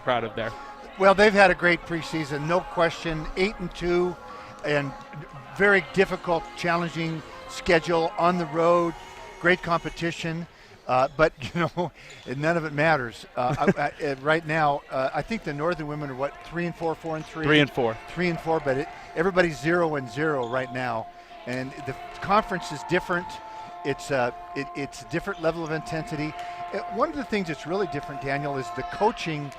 proud of there? Well, they've had a great preseason, no question. 8-2, and very difficult, challenging schedule on the road. Great competition, but none of it matters right now. I think the Northern women are 3-4, 4-3, 3-4, 3-4. But everybody's 0-0 right now, and the conference is different. It's a different level of intensity. One of the things that's really different, Daniel, is the coaching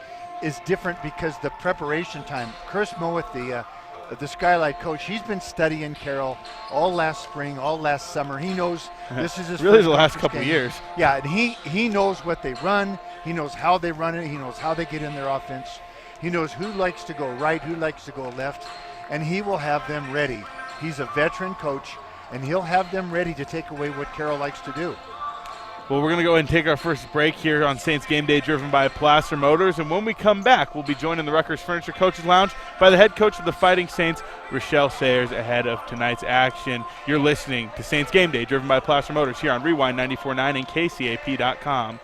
is different because the preparation time. Chris Mowat, the Skylight coach, he's been studying Carroll all last spring, all last summer. He knows this is his really first the last conference couple game. years. Yeah, and he knows what they run. He knows how they run it. He knows how they get in their offense. He knows who likes to go right, who likes to go left, and he will have them ready. He's a veteran coach, and he'll have them ready to take away what Carroll likes to do. Well, we're going to go ahead and take our first break here on Saints Game Day, driven by Placer Motors. And when we come back, we'll be joined in the Rutgers Furniture Coaches Lounge by the head coach of the Fighting Saints, Rochelle Sayers, ahead of tonight's action. You're listening to Saints Game Day, driven by Placer Motors, here on Rewind 94.9 and KCAP.com.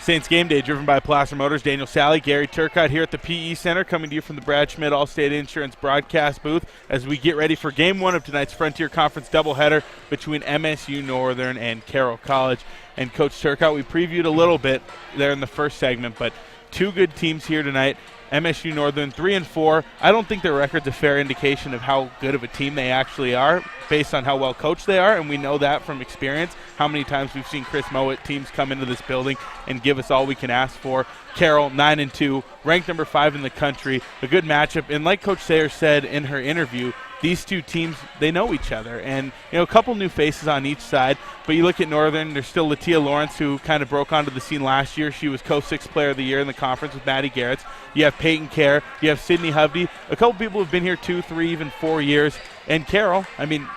Saints Game Day driven by Placer Motors. Daniel Sally, Gary Turcotte here at the PE Center, coming to you from the Brad Schmidt Allstate Insurance broadcast booth as we get ready for Game 1 of tonight's Frontier Conference doubleheader between MSU-Northern and Carroll College. And Coach Turcotte, we previewed a little bit there in the first segment, but two good teams here tonight. MSU-Northern 3-4. I don't think their record's a fair indication of how good of a team they actually are based on how well coached they are, and we know that from experience. How many times we've seen Chris Mowat teams come into this building and give us all we can ask for. Carroll 9-2, ranked number 5 in the country. A good matchup, and like Coach Sayers said in her interview, these two teams, they know each other, and a couple new faces on each side. But you look at Northern, there's still Latia Lawrence, who kind of broke onto the scene last year. She was co-6 player of the year in the conference with Maddie Garretts. You have Peyton Kerr, you have Sydney Hovde, a couple people who've been here 2, 3, even 4 years. And Carroll,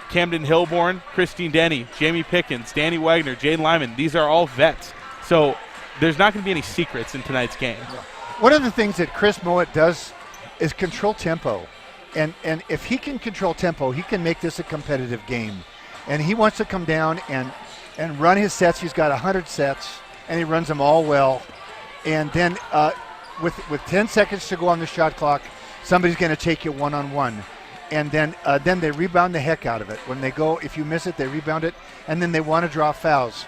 Camden Hilborn, Christine Denny, Jamie Pickens, Danny Wagner, Jade Lyman, these are all vets. So there's not going to be any secrets in tonight's game. One of the things that Chris Mowat does is control tempo. And if he can control tempo, he can make this a competitive game. And he wants to come down and run his sets. He's got 100 sets, and he runs them all well. And then with 10 seconds to go on the shot clock, somebody's going to take you one-on-one. And then they rebound the heck out of it. When they go, if you miss it, they rebound it, and then they want to draw fouls.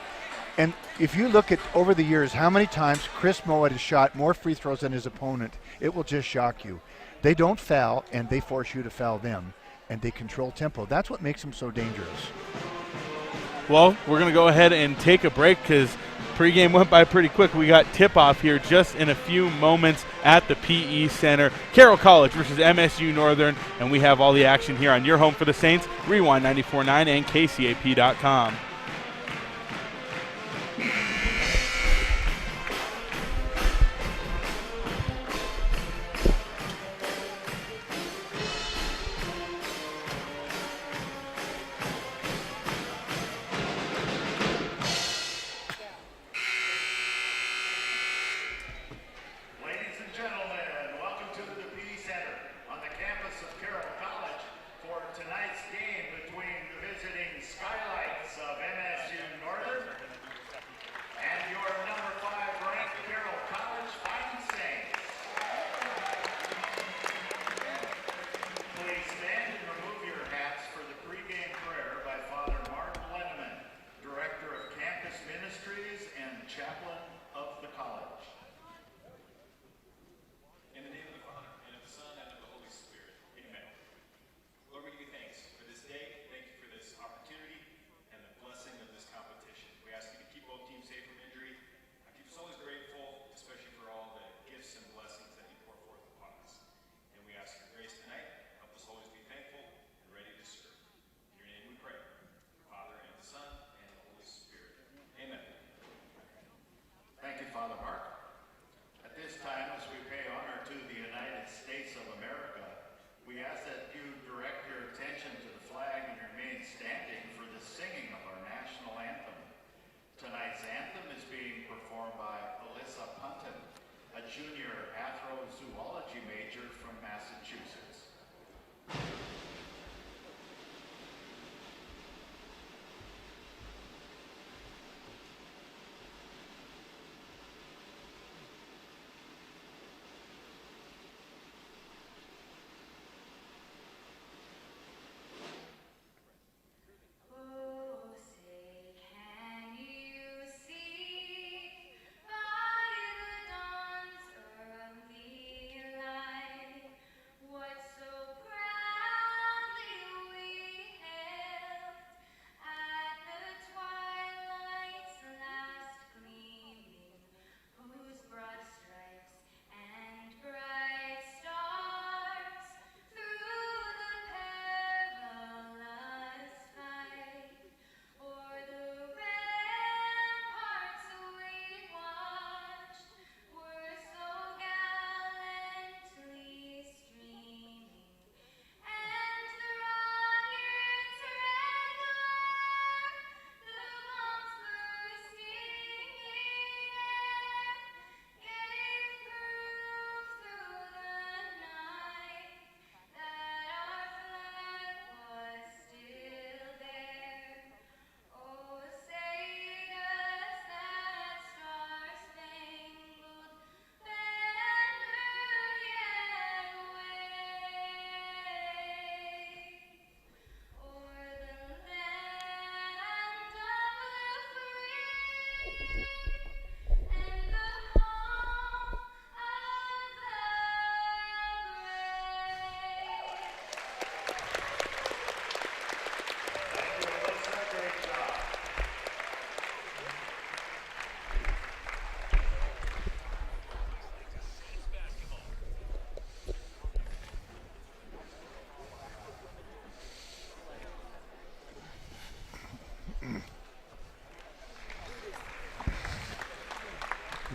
And if you look at over the years how many times Chris Mowat has shot more free throws than his opponent, it will just shock you. They don't foul, and they force you to foul them, and they control tempo. That's what makes them so dangerous. Well, we're going to go ahead and take a break because pregame went by pretty quick. We got tip-off here just in a few moments at the PE Center. Carroll College versus MSU Northern, and we have all the action here on your home for the Saints, Rewind 94.9 and KCAP.com. Tonight's game between visiting Skylights of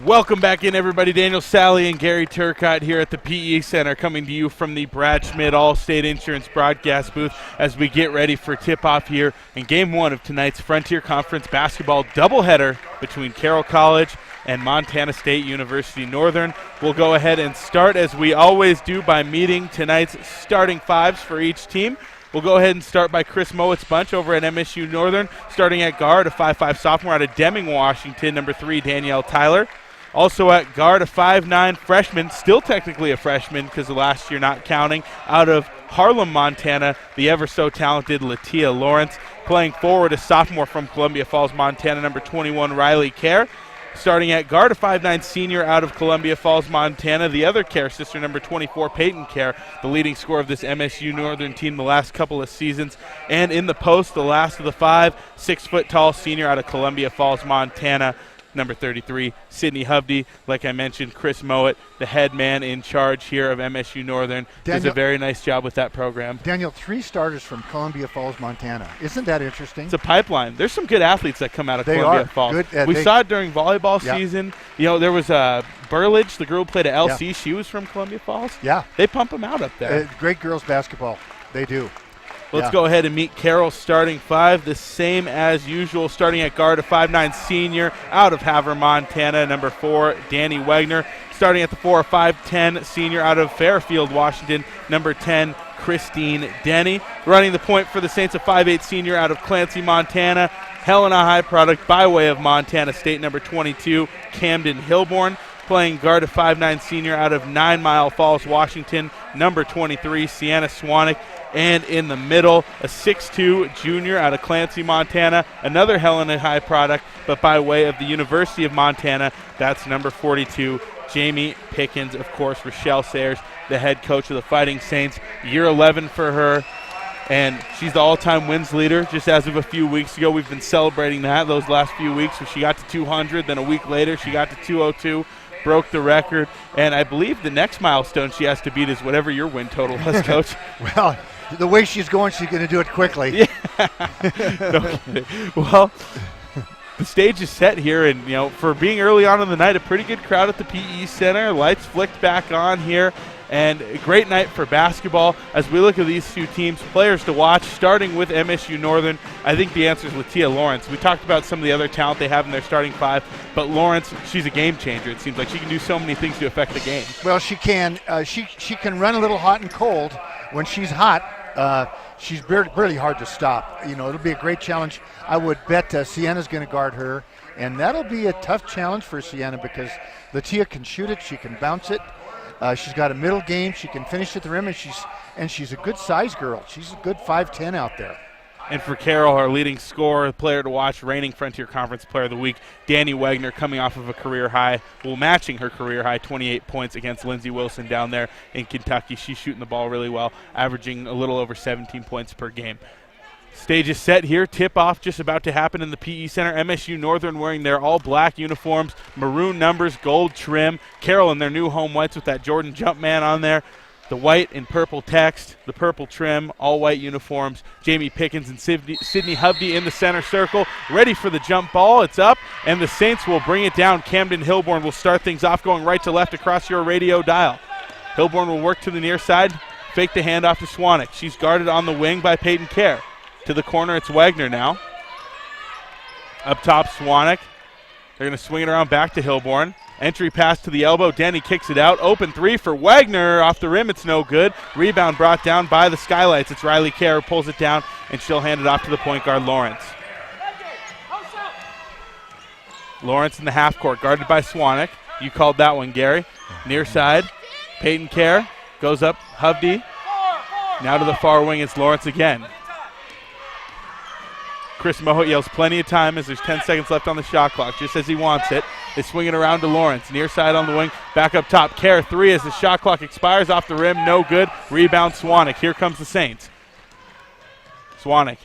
Welcome back in, everybody. Daniel Sally and Gary Turcotte here at the PE Center, coming to you from the Brad Schmidt All-State Insurance broadcast booth as we get ready for tip-off here in Game 1 of tonight's Frontier Conference basketball doubleheader between Carroll College and Montana State University Northern. We'll go ahead and start, as we always do, by meeting tonight's starting fives for each team. We'll go ahead and start by Chris Mowett's bunch over at MSU Northern, starting at guard, a 5'5 sophomore out of Deming, Washington, number 3, Danielle Tyler. Also at guard, a 5'9 freshman, still technically a freshman because of last year not counting, out of Harlem, Montana, the ever-so-talented Latia Lawrence. Playing forward, a sophomore from Columbia Falls, Montana, number 21, Riley Kerr. Starting at guard, a 5'9 senior out of Columbia Falls, Montana, the other Kerr sister, number 24, Peyton Kerr, the leading scorer of this MSU Northern team the last couple of seasons. And in the post, the last of the 5, 6-foot-tall senior out of Columbia Falls, Montana, number 33, Sydney Hovde. Like I mentioned, Chris Mowett, the head man in charge here of MSU Northern, does a very nice job with that program. Daniel, 3 starters from Columbia Falls, Montana. Isn't that interesting? It's a pipeline. There's some good athletes that come out of Columbia Falls. Good, we saw it during volleyball season. You know, there was Burlage, the girl who played at LC. She was from Columbia Falls. Yeah. They pump them out up there. Great girls basketball. They do. Let's go ahead and meet Carroll's starting 5, the same as usual. Starting at guard, a 5'9 senior out of Havre, Montana, number 4, Danny Wagner. Starting at the 4, a 5'10 senior out of Fairfield, Washington, number 10, Christine Denny. Running the point for the Saints, a 5'8 senior out of Clancy, Montana, Helena High product by way of Montana State, number 22, Camden Hilborn. Playing guard, a 5'9 senior out of 9 Mile Falls, Washington, number 23, Sienna Swanek. And in the middle, a 6'2 junior out of Clancy, Montana, another Helena High product, but by way of the University of Montana, that's number 42, Jamie Pickens. Of course, Rochelle Sayers, the head coach of the Fighting Saints, year 11 for her. And she's the all-time wins leader just as of a few weeks ago. We've been celebrating that those last few weeks. So she got to 200, then a week later she got to 202. Broke the record, and I believe the next milestone she has to beat is whatever your win total was, Coach. Well, the way she's going, she's going to do it quickly. Yeah. No kidding. Well, the stage is set here, and for being early on in the night, a pretty good crowd at the PE Center. Lights flicked back on here, and a great night for basketball. As we look at these two teams, players to watch, starting with MSU Northern, I think the answer is Latia Lawrence. We talked about some of the other talent they have in their starting 5, but Lawrence, she's a game changer. It seems like she can do so many things to affect the game. Well, she can. She can run a little hot and cold. When she's hot, she's really hard to stop. It'll be a great challenge. I would bet Sienna's going to guard her, and that'll be a tough challenge for Sienna because Latia can shoot it, she can bounce it. She's got a middle game. She can finish at the rim, and she's a good size girl. She's a good 5'10 out there. And for Carroll, our leading scorer, player to watch, reigning Frontier Conference Player of the Week, Danny Wagner, coming off of a career high, matching her career high, 28 points against Lindsey Wilson down there in Kentucky. She's shooting the ball really well, averaging a little over 17 points per game. Stage is set here. Tip-off just about to happen in the PE Center. MSU Northern wearing their all-black uniforms, maroon numbers, gold trim. Carroll in their new home whites with that Jordan Jumpman on there. The white and purple text, the purple trim, all-white uniforms. Jamie Pickens and Sydney Hovde in the center circle, ready for the jump ball. It's up, and the Saints will bring it down. Camden Hilborn will start things off, going right to left across your radio dial. Hilborn will work to the near side, fake the handoff to Swanek. She's guarded on the wing by Peyton Kerr. To the corner, it's Wagner now. Up top, Swanek. They're going to swing it around back to Hilborn. Entry pass to the elbow. Denny kicks it out. Open 3 for Wagner. Off the rim, it's no good. Rebound brought down by the Skylights. It's Riley Kerr who pulls it down, and she'll hand it off to the point guard, Lawrence. Lawrence in the half court, guarded by Swanek. You called that one, Gary. Near side, Peyton Kerr goes up. Hovde. Now to the far wing, it's Lawrence again. Chris Mohit yells plenty of time as there's 10 seconds left on the shot clock, just as he wants it. They swing it around to Lawrence. Near side on the wing, back up top. Kerr 3 as the shot clock expires, off the rim, no good. Rebound Swanek. Here comes the Saints. Swanek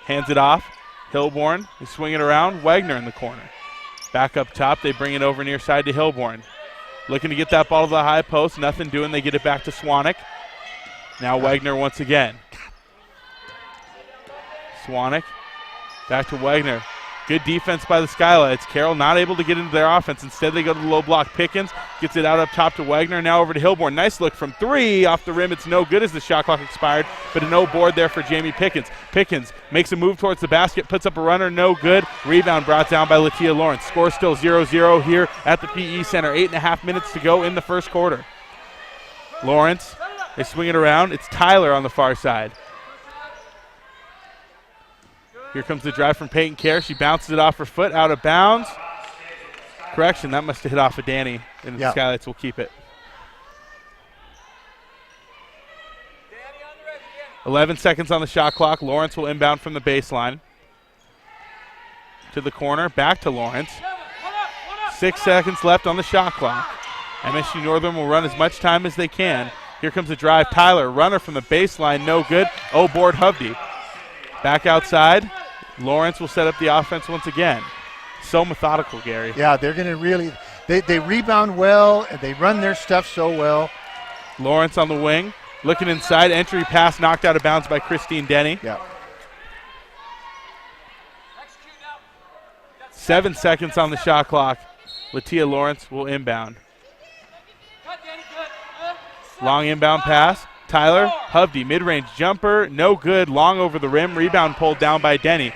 hands it off. Hilborn, they swing it around. Wagner in the corner. Back up top, they bring it over near side to Hilborn. Looking to get that ball to the high post, nothing doing. They get it back to Swanek. Now Wagner once again. Swanek. Back to Wagner. Good defense by the Skylights. Carroll not able to get into their offense. Instead, they go to the low block. Pickens gets it out up top to Wagner. Now over to Hilborn. Nice look from 3. Off the rim. It's no good as the shot clock expired, but a no board there for Jamie Pickens. Pickens makes a move towards the basket, puts up a runner. No good. Rebound brought down by Latia Lawrence. Score still 0-0 here at the PE Center. 8.5 minutes to go in the first quarter. Lawrence, they swing it around. It's Tyler on the far side. Here comes the drive from Peyton Kerr. She bounces it off her foot, out of bounds. Correction, that must have hit off of Danny, and the Skylights will keep it. 11 seconds on the shot clock. Lawrence will inbound from the baseline. To the corner, back to Lawrence. 6 seconds left on the shot clock. MSU-Northern will run as much time as they can. Here comes the drive. Tyler, runner from the baseline, no good. Board Hovde. Back outside. Lawrence will set up the offense once again. So methodical, Gary. Yeah, they're going to really – they rebound well, and they run their stuff so well. Lawrence on the wing. Looking inside. Entry pass knocked out of bounds by Christine Denny. Yeah. 7 seconds on the shot clock. Latia Lawrence will inbound. Long inbound pass. Tyler, Hovde, mid-range jumper, no good, long over the rim, rebound pulled down by Denny.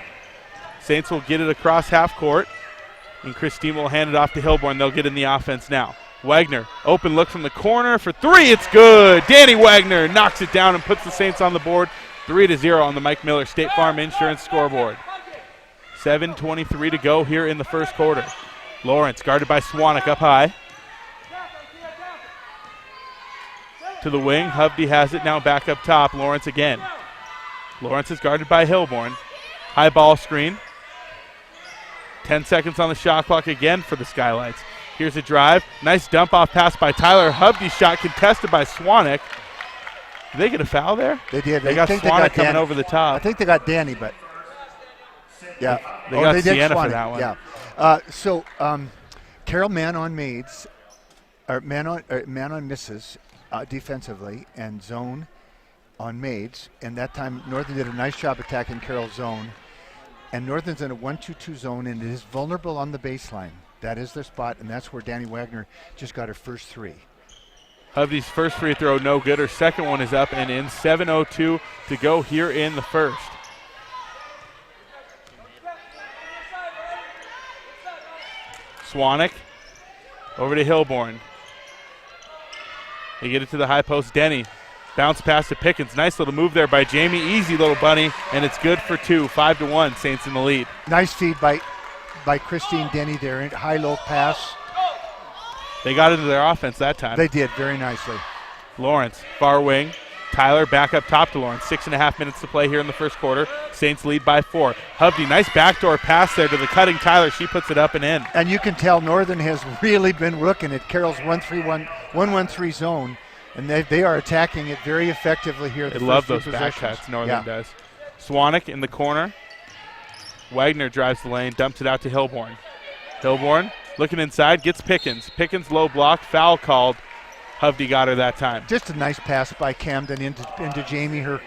Saints will get it across half court, and Christine will hand it off to Hilborn. They'll get in the offense now. Wagner, open look from the corner for 3, it's good. Danny Wagner knocks it down and puts the Saints on the board, 3-0 on the Mike Miller State Farm Insurance scoreboard. 7:23 to go here in the first quarter. Lawrence guarded by Swanek up high. To the wing, Hovde has it now back up top. Lawrence again. Lawrence is guarded by Hilborn. High ball screen. 10 seconds on the shot clock again for the Skylights. Here's a drive. Nice dump off pass by Tyler. Hovde shot contested by Swanek. Did they get a foul there? They did. They got Swanek coming over the top. I think they got Danny, but yeah. They got Sienna for that one. Yeah. Carroll man on maids, or man on misses. Defensively and zone on maids, and that time Northern did a nice job attacking Carroll's zone, and Northern's in a 1-2-2 zone, and it is vulnerable on the baseline. That is their spot, and that's where Danny Wagner just got her first 3. Hovde's first free throw no good. Her second one is up and in. 7:02 to go here in the first. Swanek over to Hilborn. They get it to the high post. Denny. Bounce pass to Pickens. Nice little move there by Jamie. Easy little bunny, and it's good for 2. 5-1. Saints in the lead. Nice feed by Christine Denny there. High-low pass. They got into their offense that time. They did very nicely. Lawrence, far wing. Tyler back up top to Lawrence. 6.5 minutes to play here in the first quarter. Saints lead by 4. Hovde, nice backdoor pass there to the cutting Tyler. She puts it up and in. And you can tell Northern has really been looking at Carroll's 1-3-1-1-1-3 zone, and they are attacking it very effectively here. They love those back cuts, Northern does. Swanek in the corner. Wagner drives the lane, dumps it out to Hilborn. Hilborn looking inside, gets Pickens. Pickens low block, foul called. Hovde got her that time. Just a nice pass by Camden into Jamie, her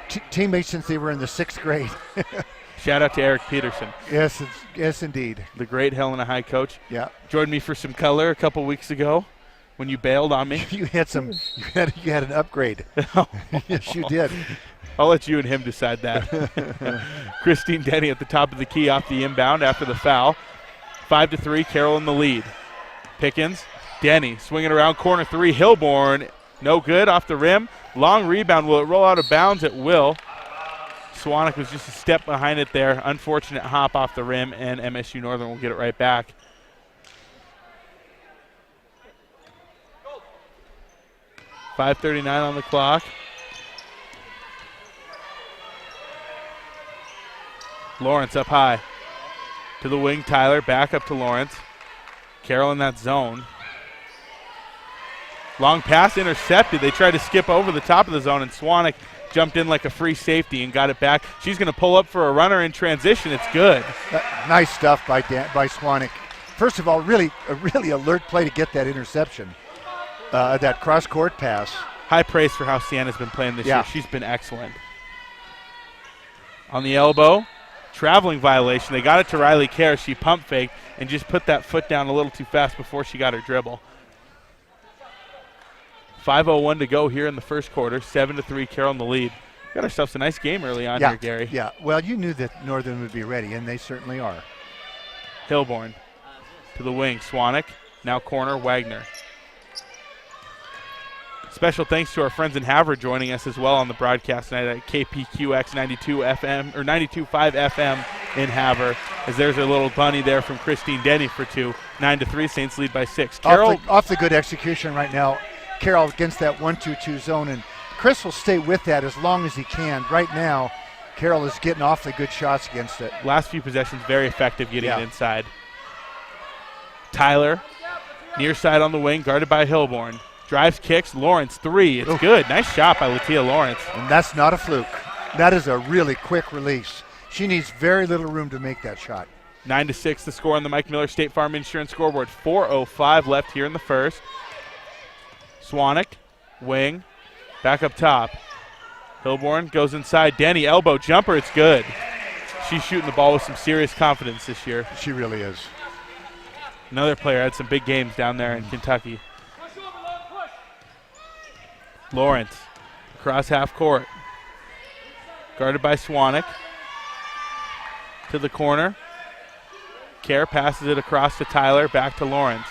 teammate since they were in the 6th grade. Shout out to Eric Peterson. Yes, indeed. The great Helena High coach. Yeah. Joined me for some color a couple weeks ago when you bailed on me. You had an upgrade. Yes, you did. I'll let you and him decide that. Christine Denny at the top of the key off the inbound after the foul. 5-3, Carroll in the lead. Pickens. Denny swinging around corner 3. Hilborn, no good off the rim. Long rebound. Will it roll out of bounds? It will. Swanek was just a step behind it there. Unfortunate hop off the rim, and MSU-Northern will get it right back. .539 on the clock. Lawrence up high. To the wing, Tyler. Back up to Lawrence. Carroll in that zone. Long pass intercepted. They tried to skip over the top of the zone, and Swanek jumped in like a free safety and got it back. She's going to pull up for a runner in transition. It's good. Nice stuff by Swanek. First of all, really alert play to get that interception, that cross-court pass. High praise for how Sienna's been playing this year. She's been excellent. On the elbow, traveling violation. They got it to Riley Kerr. She pump faked and just put that foot down a little too fast before she got her dribble. 5:01 to go here in the first quarter. 7-3, Carroll in the lead. Got ourselves a nice game early on here, Gary. Yeah, well, you knew that Northern would be ready, and they certainly are. Hilborn to the wing. Swanek, now corner, Wagner. Special thanks to our friends in Havre joining us as well on the broadcast tonight at KPQX 92 FM or 92.5 FM in Havre. As there's a little bunny there from Christine Denny for two. 9-3, Saints lead by 6. Carroll off the good execution right now. Carroll against that 1-2-2 zone, and Chris will stay with that as long as he can. Right now, Carroll is getting awfully good shots against it. Last few possessions, very effective getting it inside. Tyler, near side on the wing, guarded by Hilborn. Drives, kicks, Lawrence, three. It's good. Nice shot by Latia Lawrence. And that's not a fluke. That is a really quick release. She needs very little room to make that shot. 9-6 the score on the Mike Miller State Farm Insurance scoreboard. 4:05 left here in the first. Swanek, wing, back up top. Hilborn goes inside. Denny, elbow jumper. It's good. She's shooting the ball with some serious confidence this year. She really is. Another player had some big games down there in Kentucky. Lawrence, across half court. Guarded by Swanek. To the corner. Kerr passes it across to Tyler, back to Lawrence.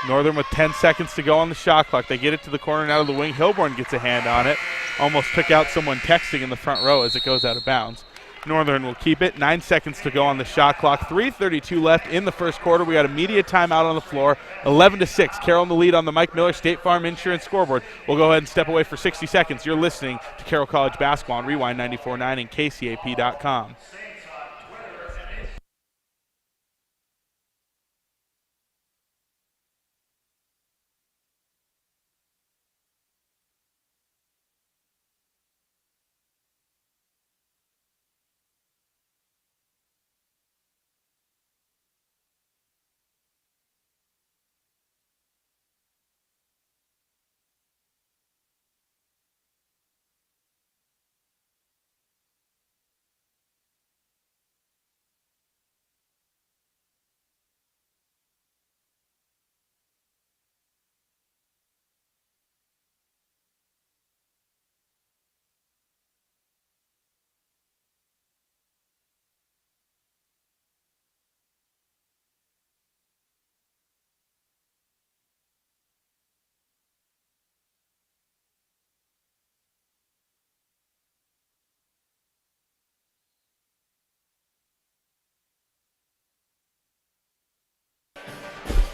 Northern with 10 seconds to go on the shot clock. They get it to the corner and out of the wing. Hilborn gets a hand on it. Almost took out someone texting in the front row as it goes out of bounds. Northern will keep it. 9 seconds to go on the shot clock. 3:32 left in the first quarter. We got a media timeout on the floor. 11-6. Carroll in the lead on the Mike Miller State Farm Insurance scoreboard. We'll go ahead and step away for 60 seconds. You're listening to Carroll College Basketball on Rewind 94.9 and KCAP.com.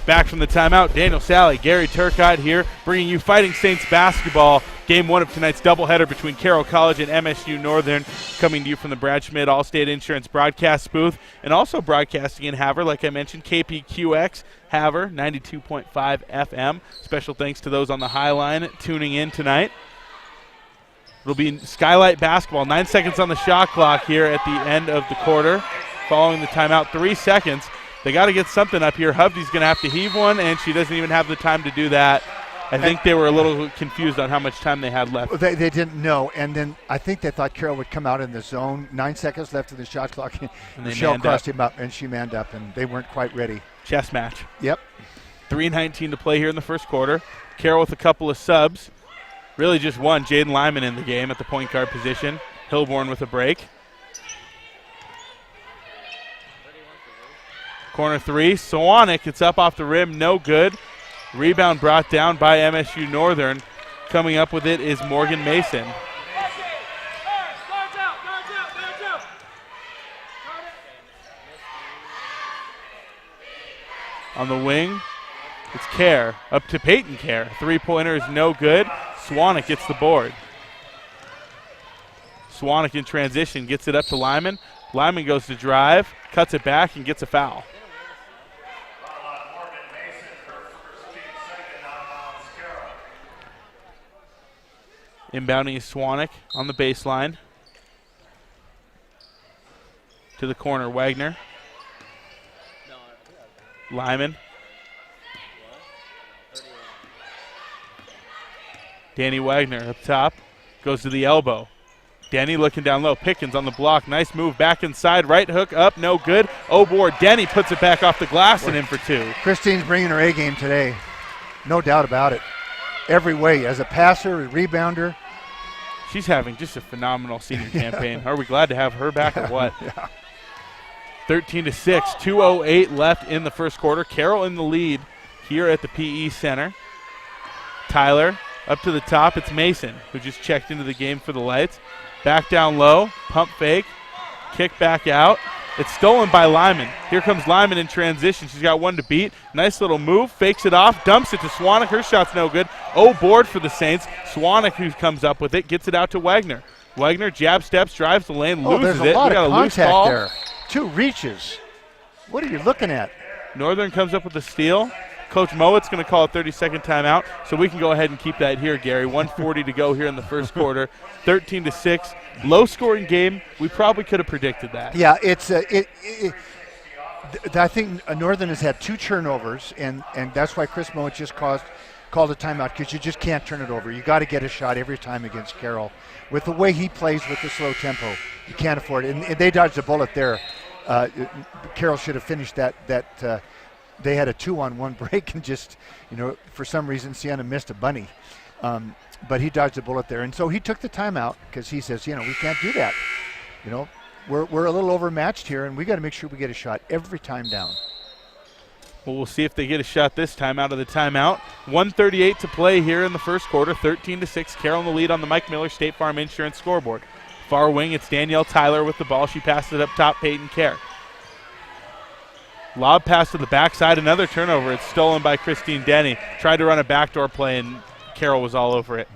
Back from the timeout, Daniel Sally, Gary Turcotte here, bringing you Fighting Saints basketball. Game one of tonight's doubleheader between Carroll College and MSU-Northern, coming to you from the Brad Schmidt Allstate Insurance broadcast booth, and also broadcasting in Havre, like I mentioned, KPQX Havre, 92.5 FM. Special thanks to those on the High Line tuning in tonight. It'll be Skylight basketball. 9 seconds on the shot clock here at the end of the quarter. Following the timeout, 3 seconds. They got to get something up here. Hovde's going to have to heave one, and she doesn't even have the time to do that. I think they were a little confused on how much time they had left. They didn't know, and then I think they thought Carroll would come out in the zone. 9 seconds left in the shot clock. And Michelle crossed him up, and she manned up, and they weren't quite ready. Chess match. Yep. 3:19 to play here in the first quarter. Carroll with a couple of subs. Really just one. Jaden Lyman in the game at the point guard position. Hilborn with a break. Corner three, Swanek, it's up off the rim, no good. Rebound brought down by MSU-Northern. Coming up with it is Morgan Mason. On the wing, it's Kerr, up to Peyton Kerr. Three-pointer is no good. Swanek gets the board. Swanek in transition, gets it up to Lyman. Lyman goes to drive, cuts it back, and gets a foul. Inbounding is Swanek on the baseline. To the corner, Wagner. Lyman. Danny Wagner up top. Goes to the elbow. Denny looking down low. Pickens on the block. Nice move back inside. Right hook up. No good. Board. Denny puts it back off the glass and in for two. Christine's bringing her A game today. No doubt about it. Every way. As a passer, a rebounder. She's having just a phenomenal senior campaign. Are we glad to have her back or what? Yeah. 13-6. 2:08 left in the first quarter. Carroll in the lead here at the PE Center. Tyler up to the top. It's Mason who just checked into the game for the Lights. Back down low. Pump fake. Kick back out. It's stolen by Lyman. Here comes Lyman in transition. She's got one to beat. Nice little move. Fakes it off. Dumps it to Swanek. Her shot's no good. Board for the Saints. Swanek who comes up with it. Gets it out to Wagner. Wagner jab steps, drives the lane, loses there's a lot we got of a loose contact ball. there. 2 reaches. What are you looking at? Northern comes up with the steal. Coach Mowat's going to call a 30-second timeout, so we can go ahead and keep that here, Gary. 1:40 to go here in the first quarter. 13-6. Low-scoring game. We probably could have predicted that. Yeah, it's I think Northern has had 2 turnovers, and that's why Chris Mowat just called a timeout, because you just can't turn it over. You got to get a shot every time against Carroll. With the way he plays with the slow tempo, you can't afford it. And they dodged a bullet there. Carroll should have finished that. They had a 2-on-1 break, and just, for some reason, Sienna missed a bunny. But he dodged a bullet there. And so he took the timeout because he says, we can't do that. We're a little overmatched here, and we got to make sure we get a shot every time down. Well, we'll see if they get a shot this time out of the timeout. 1:38 to play here in the first quarter. 13-6. Carroll in the lead on the Mike Miller State Farm Insurance scoreboard. Far wing, it's Danielle Tyler with the ball. She passes it up top, Peyton Kerr. Lob pass to the backside, another turnover. It's stolen by Christine Denny. Tried to run a backdoor play, and Carroll was all over it.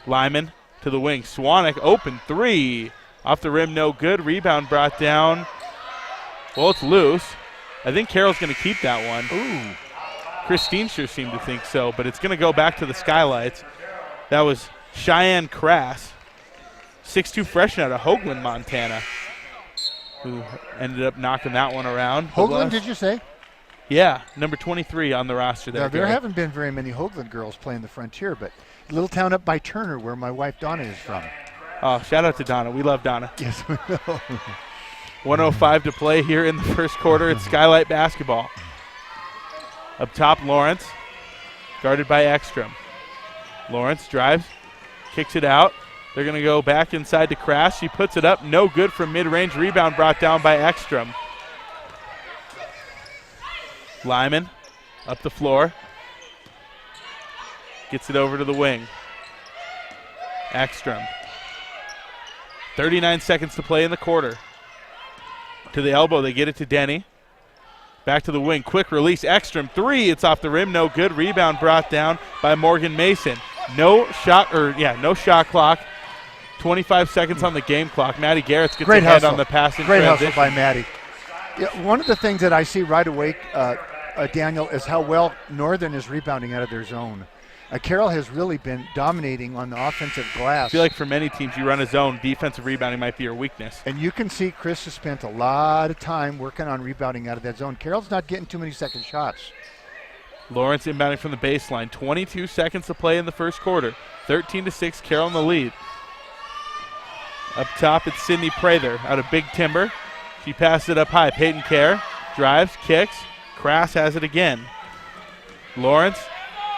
Lyman to the wing. Swanek, open three. Off the rim, no good. Rebound brought down. Well, it's loose. I think Carroll's going to keep that one. Ooh. Christine sure seemed to think so, but it's going to go back to the Skylights. That was Cheyenne Crass, 6'2 freshman out of Hoagland, Montana, who ended up knocking that one around. Hoagland, did you say? Yeah, number 23 on the roster there. Now, there haven't been very many Hoagland girls playing the Frontier, but a little town up by Turner where my wife Donna is from. Oh, shout out to Donna. We love Donna. Yes, we know. 1:05 to play here in the first quarter. It's Skylight basketball. Up top, Lawrence, guarded by Ekstrom. Lawrence drives, kicks it out. They're going to go back inside to Crass. She puts it up. No good from mid-range. Rebound brought down by Ekstrom. Lyman up the floor. Gets it over to the wing. Ekstrom. 39 seconds to play in the quarter. To the elbow, they get it to Denny. Back to the wing, quick release, Ekstrom, three, it's off the rim, no good. Rebound brought down by Morgan Mason. No shot clock. 25 seconds on the game clock. Maddie Garrett gets ahead on the pass in Great transition. hustle by Maddie. Yeah, one of the things that I see right away, Daniel, is how well Northern is rebounding out of their zone. Carroll has really been dominating on the offensive glass. I feel like for many teams, you run a zone, defensive rebounding might be your weakness. And you can see Chris has spent a lot of time working on rebounding out of that zone. Carroll's not getting too many second shots. Lawrence inbounding from the baseline. 22 seconds to play in the first quarter. 13-6, Carroll in the lead. Up top, it's Sydney Prather out of Big Timber. She passes it up high. Peyton Kerr drives, kicks. Crass has it again. Lawrence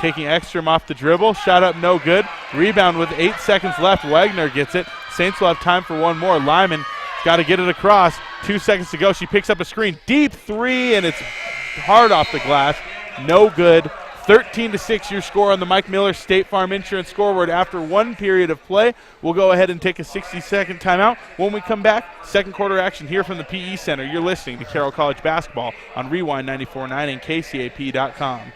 taking Ekstrom off the dribble. Shot up, no good. Rebound with 8 seconds left. Wagner gets it. Saints will have time for one more. Lyman got to get it across. 2 seconds to go. She picks up a screen. Deep three, and it's hard off the glass. No good. 13-6 your score on the Mike Miller State Farm Insurance scoreboard. After one period of play, we'll go ahead and take a 60-second timeout. When we come back, second quarter action here from the PE Center. You're listening to Carroll College Basketball on Rewind 94.9 and KCAP.com.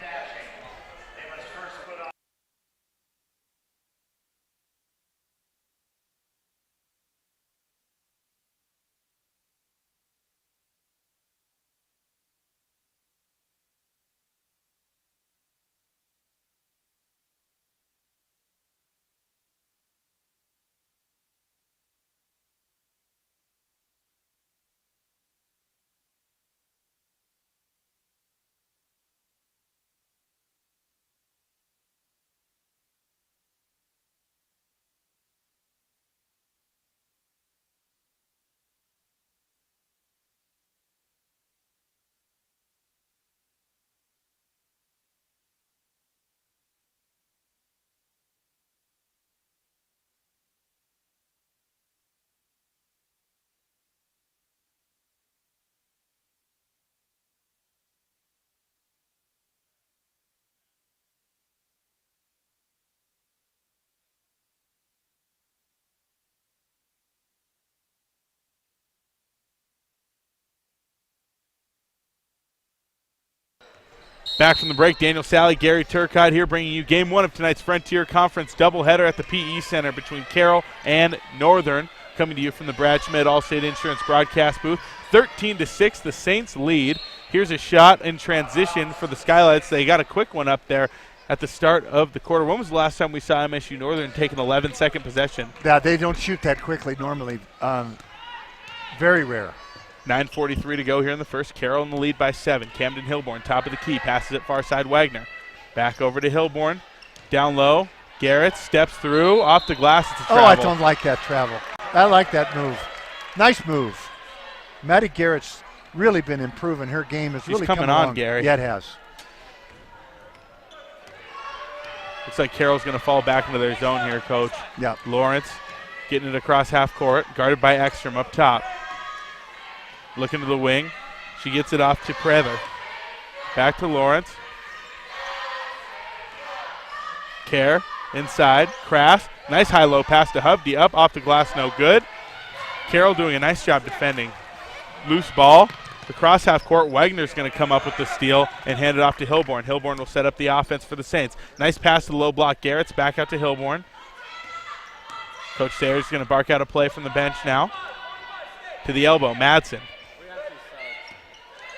Back from the break, Daniel Sally, Gary Turcotte here bringing you game one of tonight's Frontier Conference doubleheader at the PE Center between Carroll and Northern. Coming to you from the Brad Schmidt Allstate Insurance broadcast booth. 13-6, the Saints lead. Here's a shot in transition for the Skylights. They got a quick one up there at the start of the quarter. When was the last time we saw MSU-Northern take an 11-second possession? Yeah, they don't shoot that quickly normally. Very rare. 9:43 to go here in the first. Carroll in the lead by 7. Camden Hilborn, top of the key, passes it far side Wagner. Back over to Hilborn. Down low. Garrett steps through. Off the glass. It's a travel. Oh, I don't like that travel. I like that move. Nice move. Maddie Garrett's really been improving. Her game has really come along. On, Gary. Yeah, it has. Looks like Carroll's going to fall back into their zone here, Coach. Yeah. Lawrence getting it across half court, guarded by Ekstrom up top. Looking to the wing. She gets it off to Prather. Back to Lawrence. Kerr inside. Kraft. Nice high-low pass to Hovde. Up off the glass, no good. Carroll doing a nice job defending. Loose ball. Across half court, Wagner's going to come up with the steal and hand it off to Hilborn. Hilborn will set up the offense for the Saints. Nice pass to the low block. Garrett's back out to Hilborn. Coach Sayers is going to bark out a play from the bench now. To the elbow, Madsen.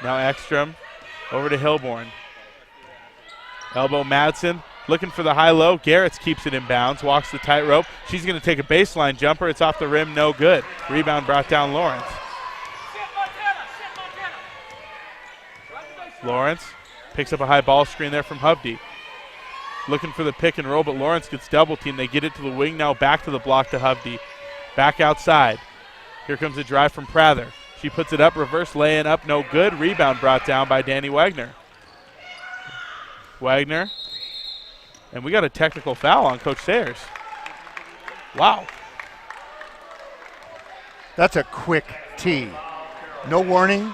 Now Ekstrom over to Hilborn. Elbow Madsen looking for the high-low. Garrett's keeps it in bounds, walks the tightrope. She's going to take a baseline jumper. It's off the rim, no good. Rebound brought down Lawrence. Lawrence picks up a high ball screen there from Hovde. Looking for the pick and roll, but Lawrence gets double teamed. They get it to the wing, now back to the block to Hovde. Back outside. Here comes a drive from Prather. She puts it up, reverse laying up, no good. Rebound brought down by Danny Wagner. Wagner. And we got a technical foul on Coach Sayers. Wow. That's a quick tee. No warning.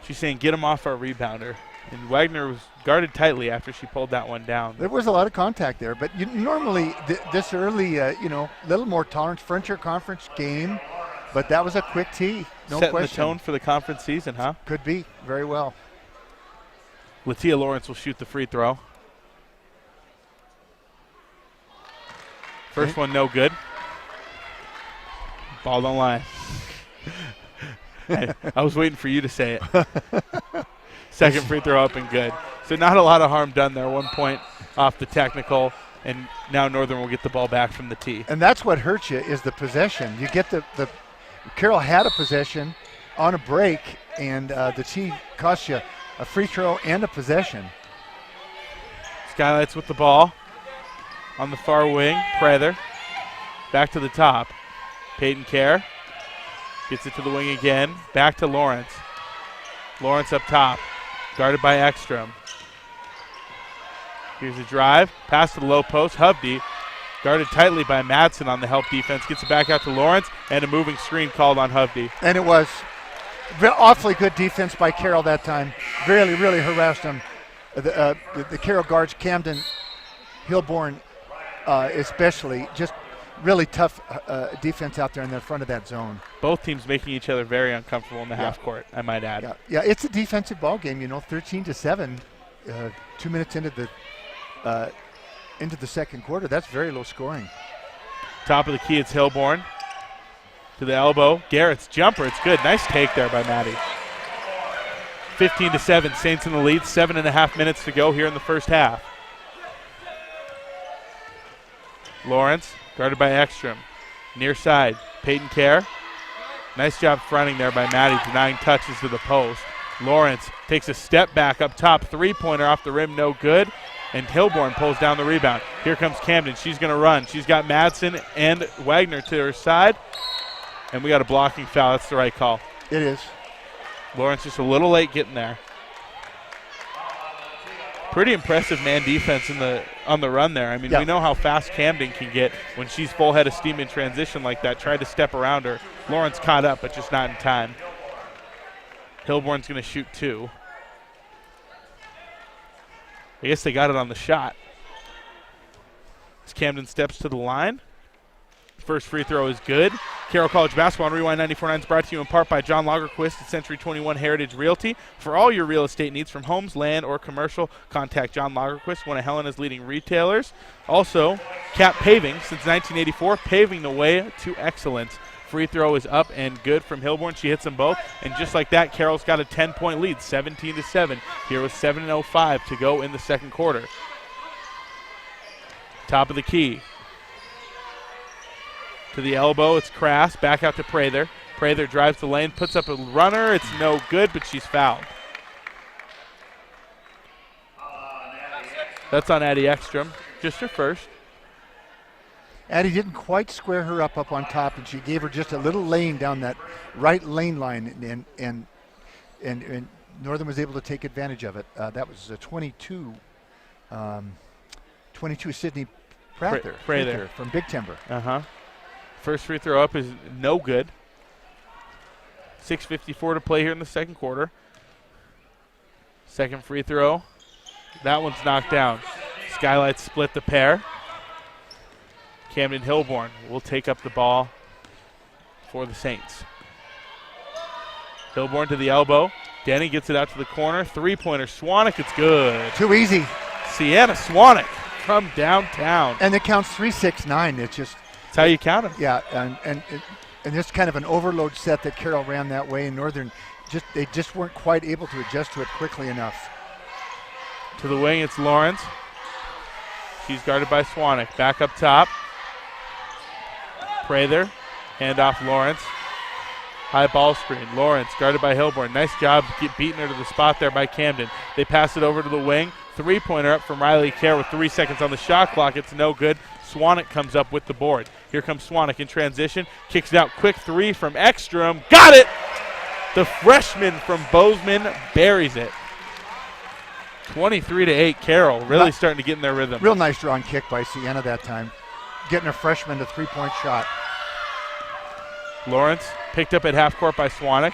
She's saying get him off our rebounder. And Wagner was guarded tightly after she pulled that one down. There was a lot of contact there, but normally this early, little more tolerance. Frontier Conference game, but that was a quick tee. No Setting question. the tone for the conference season, huh? Could be. Very well. Latia Lawrence will shoot the free throw. First one, no good. Ball don't lie. I was waiting for you to say it. Second free throw up and good. So not a lot of harm done there. 1 point off the technical, and now Northern will get the ball back from the tee. And that's what hurts you is the possession. You get the Carroll had a possession on a break, and the tee cost you a free throw and a possession. Skylights with the ball on the far wing. Prather back to the top. Peyton Kerr gets it to the wing again. Back to Lawrence. Lawrence up top. Guarded by Ekstrom. Here's a drive. Pass to the low post. Hovde guarded tightly by Madsen on the help defense. Gets it back out to Lawrence, and a moving screen called on Hovde. And it was awfully good defense by Carroll that time. Really, really harassed him. The Carroll guards, Camden, Hilborn especially, just really tough defense out there in the front of that zone. Both teams making each other very uncomfortable in the half court, I might add. Yeah, it's a defensive ball game, 13-7, 2 minutes into the second quarter. That's very low scoring. Top of the key, it's Hilborn. To the elbow, Garrett's jumper, it's good. Nice take there by Maddie. 15-7, Saints in the lead, 7.5 minutes to go here in the first half. Lawrence, guarded by Ekstrom. Near side, Peyton Kerr. Nice job fronting there by Maddie, denying touches to the post. Lawrence takes a step back up top, three-pointer off the rim, no good. And Hilborn pulls down the rebound. Here comes Camden, she's gonna run. She's got Madsen and Wagner to her side. And we got a blocking foul, that's the right call. It is. Lawrence just a little late getting there. Pretty impressive man defense on the run there. I mean, we know how fast Camden can get when she's full head of steam in transition like that. Tried to step around her. Lawrence caught up, but just not in time. Hilborn's going to shoot two. I guess they got it on the shot. As Camden steps to the line. First free throw is good. Carroll College Basketball on Rewind 94.9 is brought to you in part by John Lagerquist at Century 21 Heritage Realty. For all your real estate needs from homes, land, or commercial, contact John Lagerquist, one of Helena's leading retailers. Also, Cap Paving, since 1984, paving the way to excellence. Free throw is up and good from Hilborn. She hits them both. And just like that, Carroll's got a 10-point lead, 17-7. Here with 7:05 to go in the second quarter. Top of the key. To the elbow, it's Crass. Back out to Prather. Prather drives the lane, puts up a runner. It's no good, but she's fouled. That's on Addie Ekstrom. Just her first. Addie didn't quite square her up on top, and she gave her just a little lane down that right lane line, and Northern was able to take advantage of it. That was a 22 Sydney Prather from Big Timber. First free throw up is no good. 6:54 to play here in the second quarter. Second free throw. That one's knocked down. Skylights split the pair. Camden Hilborn will take up the ball for the Saints. Hilborn to the elbow. Denny gets it out to the corner. Three-pointer. Swanek, it's good. Too easy. Sienna Swanek from downtown. And it counts 3-6-9. It's just. That's how you count them. Yeah, and this kind of an overload set that Carroll ran that way, and Northern they just weren't quite able to adjust to it quickly enough. To the wing, it's Lawrence. She's guarded by Swanek. Back up top. Prather, hand off Lawrence. High ball screen. Lawrence guarded by Hilborn. Nice job beating her to the spot there by Camden. They pass it over to the wing. Three-pointer up from Riley Kerr with 3 seconds on the shot clock. It's no good. Swanek comes up with the board. Here comes Swanek in transition. Kicks it out. Quick three from Ekstrom. Got it! The freshman from Bozeman buries it. 23-8. Carroll really starting to get in their rhythm. Real nice draw and kick by Sienna that time. Getting a freshman to three-point shot. Lawrence picked up at half court by Swanek.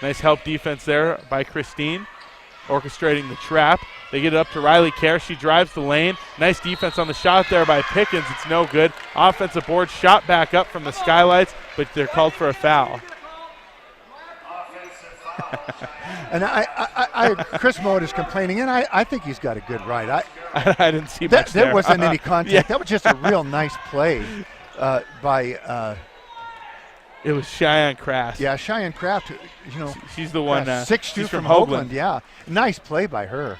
Nice help defense there by Christine. Orchestrating the trap. They get it up to Riley Kerr. She drives the lane. Nice defense on the shot there by Pickens. It's no good. Offensive board shot back up from the Skylights, but they're called for a foul. And Chris Mode is complaining, and I think he's got a good right. I didn't see much there. There wasn't any contact. Yeah. That was just a real nice play by. It was Cheyenne Crass. Yeah, Cheyenne Craft. She's the one. 6'2" from Hoagland. Yeah, nice play by her.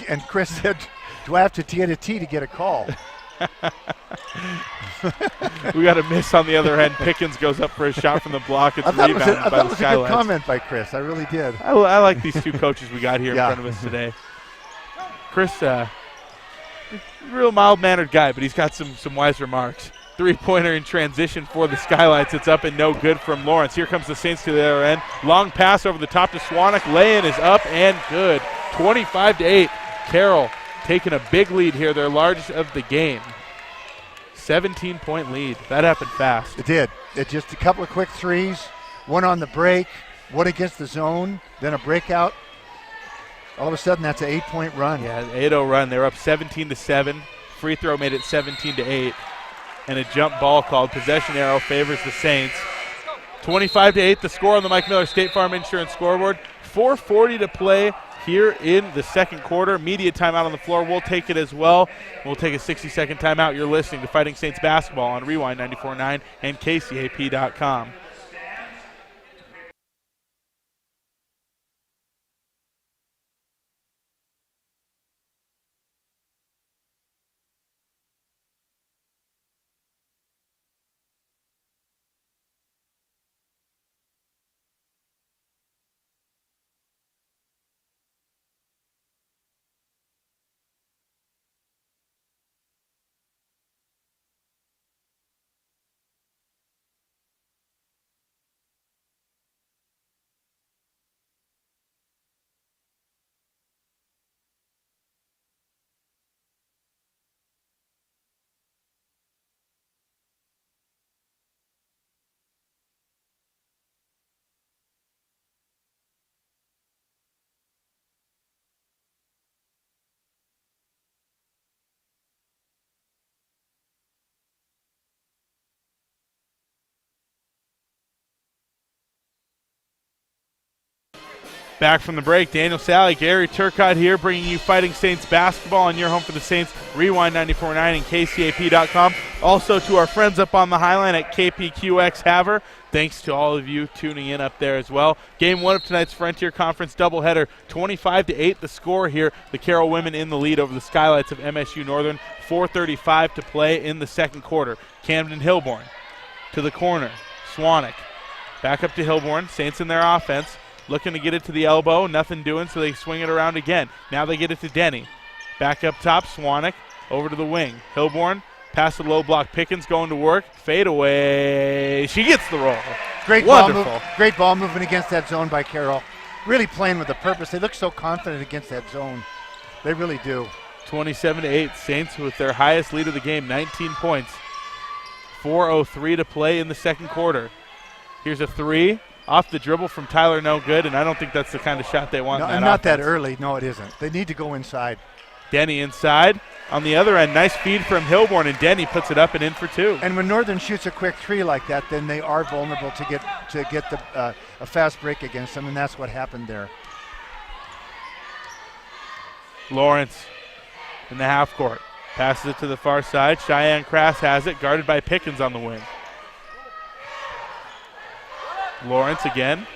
And Chris said, "Do I have to get a T to get a call?" We got a miss on the other end. Pickens goes up for a shot from the block. It's rebounded by the Skylights. I thought it was a good comment by Chris. I really did. I like these two coaches we got here in front of us today. Chris, real mild-mannered guy, but he's got some wise remarks. Three-pointer in transition for the Skylights. It's up and no good from Lawrence. Here comes the Saints to the other end. Long pass over the top to Swanek. Lay-in is up and good. 25-8. Carroll taking a big lead here, their largest of the game. 17-point lead. That happened fast. It did. It just a couple of quick threes, one on the break, one against the zone, then a breakout. All of a sudden, that's an 8-point run. Yeah, 8-0 run. They were up 17-7. Free throw made it 17-8. And a jump ball called. Possession arrow favors the Saints. 25-8, the score on the Mike Miller State Farm Insurance scoreboard. 4:40 to play here in the second quarter. Media timeout on the floor. We'll take it as well. We'll take a 60-second timeout. You're listening to Fighting Saints Basketball on Rewind 94.9 and KCAP.com. Back from the break, Daniel Sally, Gary Turcotte here, bringing you Fighting Saints basketball on your home for the Saints, Rewind 94.9 and KCAP.com. Also to our friends up on the Highline at KPQX Havre. Thanks to all of you tuning in up there as well. Game 1 of tonight's Frontier Conference doubleheader, 25-8 the score here. The Carroll women in the lead over the Skylights of MSU-Northern. 4:35 to play in the second quarter. Camden Hilborn to the corner. Swanek back up to Hilborn. Saints in their offense. Looking to get it to the elbow, nothing doing, so they swing it around again. Now they get it to Denny. Back up top, Swanek over to the wing. Hilborn, past the low block. Pickens going to work. Fade away. She gets the roll. Great Wonderful. Great ball movement against that zone by Carroll. Really playing with a purpose. They look so confident against that zone. They really do. 27-8. Saints with their highest lead of the game, 19 points. 4:03 to play in the second quarter. Here's a three. Off the dribble from Tyler, no good, and I don't think that's the kind of shot they want. No, in that not offense. that early. No, it isn't. They need to go inside. Denny inside. On the other end, nice feed from Hilborn, and Denny puts it up and in for two. And when Northern shoots a quick three like that, then they are vulnerable to get a fast break against them, and that's what happened there. Lawrence in the half court. Passes it to the far side. Cheyenne Crass has it, guarded by Pickens on the wing. Lawrence again.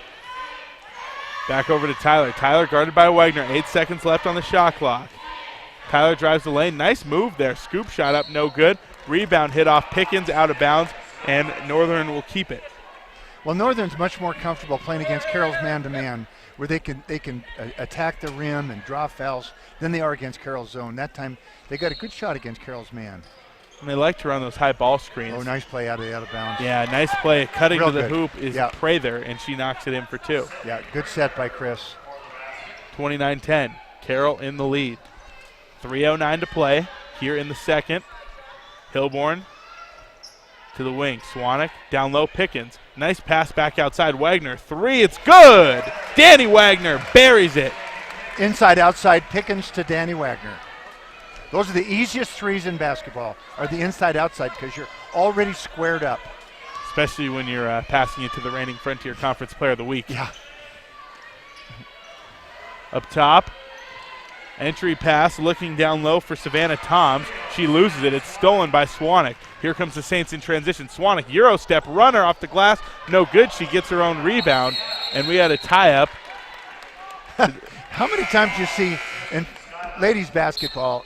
Back over to Tyler. Tyler guarded by Wagner. 8 seconds left on the shot clock. Tyler drives the lane. Nice move there. Scoop shot up, no good. Rebound hit off Pickens, out of bounds, and Northern will keep it. Well, Northern's much more comfortable playing against Carroll's man-to-man, where they can attack the rim and draw fouls than they are against Carroll's zone. That time they got a good shot against Carroll's man. And they like to run those high ball screens. Oh, nice play out of bounds. Yeah, nice play. Cutting Real to the good. hoop is Prather, and she knocks it in for two. Yeah, good set by Chris. 29-10. Carroll in the lead. 3:09 to play here in the second. Hilborn to the wing. Swanek down low. Pickens. Nice pass back outside. Wagner. Three. It's good. Danny Wagner buries it. Inside, outside, Pickens to Danny Wagner. Those are the easiest threes in basketball, are the inside, outside, because you're already squared up. Especially when you're passing it to the reigning Frontier Conference Player of the Week. Yeah. Up top. Entry pass looking down low for Savannah Toms. She loses it. It's stolen by Swanek. Here comes the Saints in transition. Swanek, Euro step, runner off the glass. No good. She gets her own rebound. And we had a tie-up. How many times do you see in ladies basketball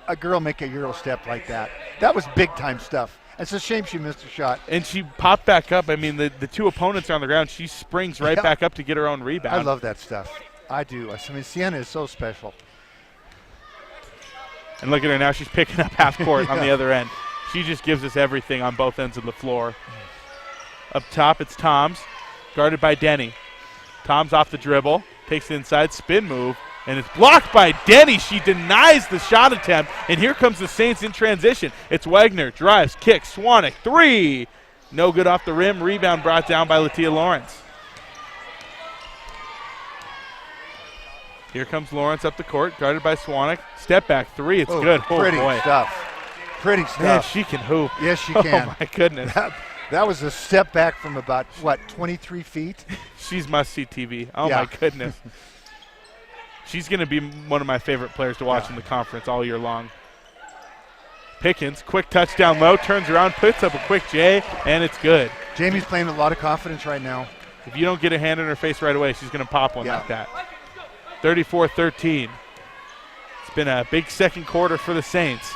a girl make a Euro step like that? That was big-time stuff. It's a shame she missed a shot. And she popped back up. I mean, the two opponents are on the ground. She springs right back up to get her own rebound. I love that stuff. I do. I mean, Sienna is so special. And look at her now. She's picking up half court on the other end. She just gives us everything on both ends of the floor. Up top, it's Toms, guarded by Denny. Toms off the dribble, takes it inside, spin move, and it's blocked by Denny. She denies the shot attempt, and here comes the Saints in transition. It's Wagner, drives, kicks, Swanek, three. No good off the rim. Rebound brought down by Latia Lawrence. Here comes Lawrence up the court, guarded by Swanek. Step back three, it's good. Oh, pretty boy. stuff. Pretty stuff. Man, she can hoop. Yes, she can. Oh, my goodness. That was a step back from about, 23 feet? She's must-see TV. Oh, Yeah. my goodness. She's going to be one of my favorite players to watch in the conference all year long. Pickens, quick touchdown low, turns around, puts up a quick J, and it's good. Jamie's playing with a lot of confidence right now. If you don't get a hand in her face right away, she's going to pop one like that. 34-13. It's been a big second quarter for the Saints.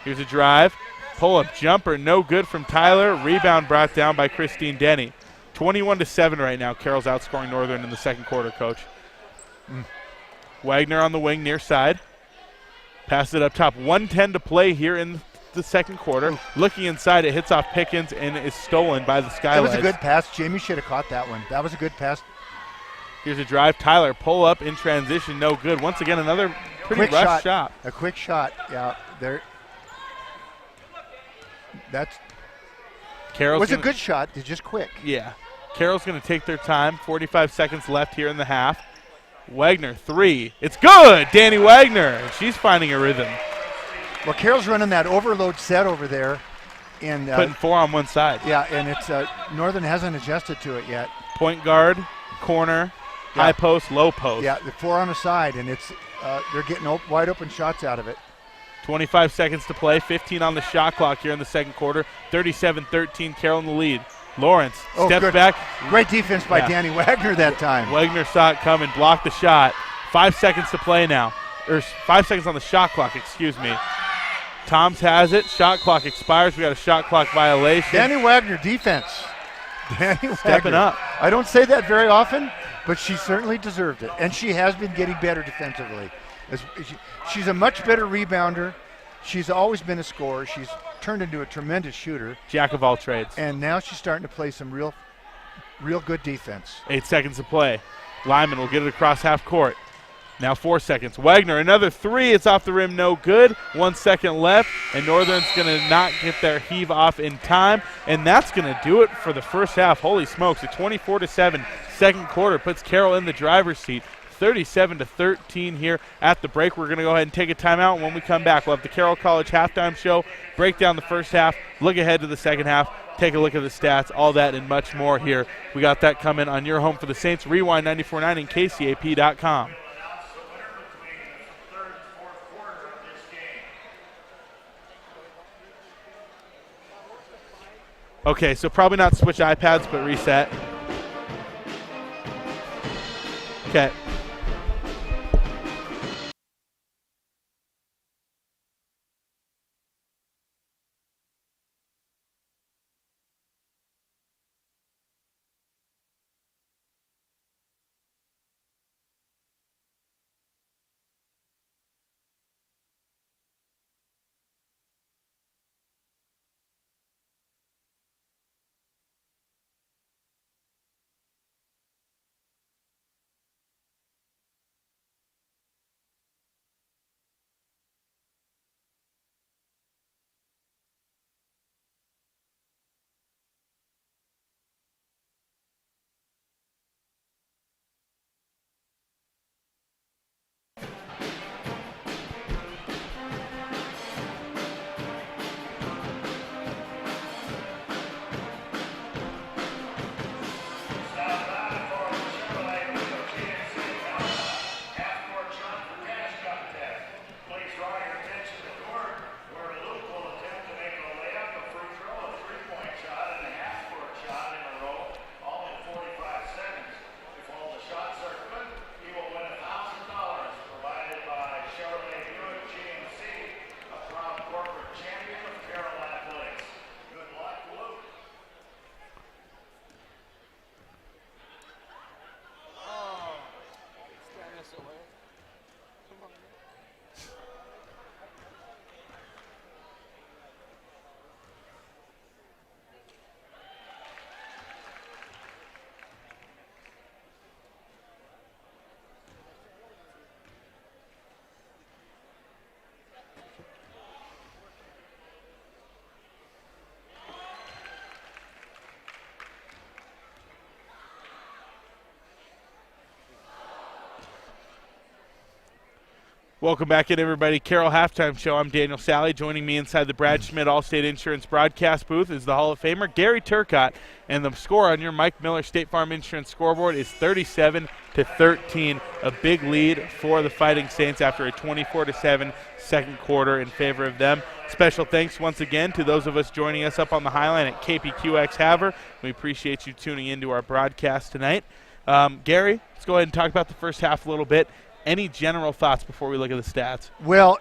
Here's a drive. Pull-up jumper, no good from Tyler. Rebound brought down by Christine Denny. 21-7 right now. Carroll's outscoring Northern in the second quarter, Coach. Wagner on the wing, near side. Passes it up top. 1:10 to play here in the second quarter. Looking inside, it hits off Pickens and is stolen by the Skylights. That was a good pass. Jamie should have caught that one. That was a good pass. Here's a drive. Tyler, pull up in transition, no good. Once again, another pretty rush shot. A quick shot. Yeah, there. That's Carroll's was a good shot. It's just quick. Yeah. Carroll's going to take their time. 45 seconds left here in the half. Wagner, three. It's good. Danny Wagner. She's finding a rhythm. Well, Carroll's running that overload set over there. And putting four on one side. Yeah, and it's Northern hasn't adjusted to it yet. Point guard, corner, high post, low post. Yeah, the 4 on the side, and it's they're getting wide open shots out of it. 25 seconds to play, 15 on the shot clock here in the second quarter. 37-13, Carroll in the lead. Lawrence steps back. Great defense by Danny Wagner that time. Wagner saw it coming, blocked the shot. 5 seconds to play now. Or 5 seconds on the shot clock, excuse me. Toms has it. Shot clock expires. We got a shot clock violation. Danny Wagner defense. Danny stepping Wagner. up. I don't say that very often, but she certainly deserved it. And she has been getting better defensively. She's a much better rebounder. She's always been a scorer. She's turned into a tremendous shooter. Jack of all trades. And now she's starting to play some real good defense. 8 seconds to play. Lyman will get it across half court. Now 4 seconds. Wagner, another three. It's off the rim, no good. 1 second left, and Northern's going to not get their heave off in time, and that's going to do it for the first half. Holy smokes, a 24-7 second quarter puts Carroll in the driver's seat. 37-13 here at the break. We're going to go ahead and take a timeout, and when we come back, we'll have the Carroll College halftime show, break down the first half, look ahead to the second half, take a look at the stats, all that and much more here. We got that coming on your home for the Saints, Rewind 94.9 and KCAP.com. Okay, so probably not switch iPads, but reset. Okay. Welcome back in, everybody. Carroll Halftime Show. I'm Daniel Sally. Joining me inside the Brad Schmidt Allstate Insurance broadcast booth is the Hall of Famer Gary Turcotte, and the score on your Mike Miller State Farm Insurance scoreboard is 37-13, a big lead for the Fighting Saints after a 24-7 second quarter in favor of them. Special thanks once again to those of us joining us up on the Highline at KPQX Havre. We appreciate you tuning into our broadcast tonight. Gary, let's go ahead and talk about the first half a little bit. Any general thoughts before we look at the stats? Well,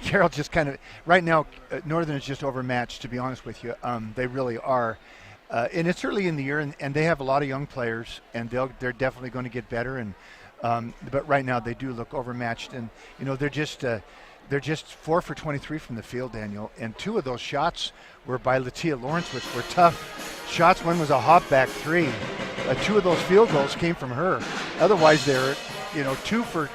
Carroll just kind of, right now, Northern is just overmatched, to be honest with you. They really are. And it's early in the year, and they have a lot of young players, and they're definitely going to get better. And but right now they do look overmatched, and they're just 4 for 23 from the field, Daniel, and 2 of those shots were by Latia Lawrence, which were tough shots. One was a hop back 3. 2 of those field goals came from her. Otherwise, they're 2 for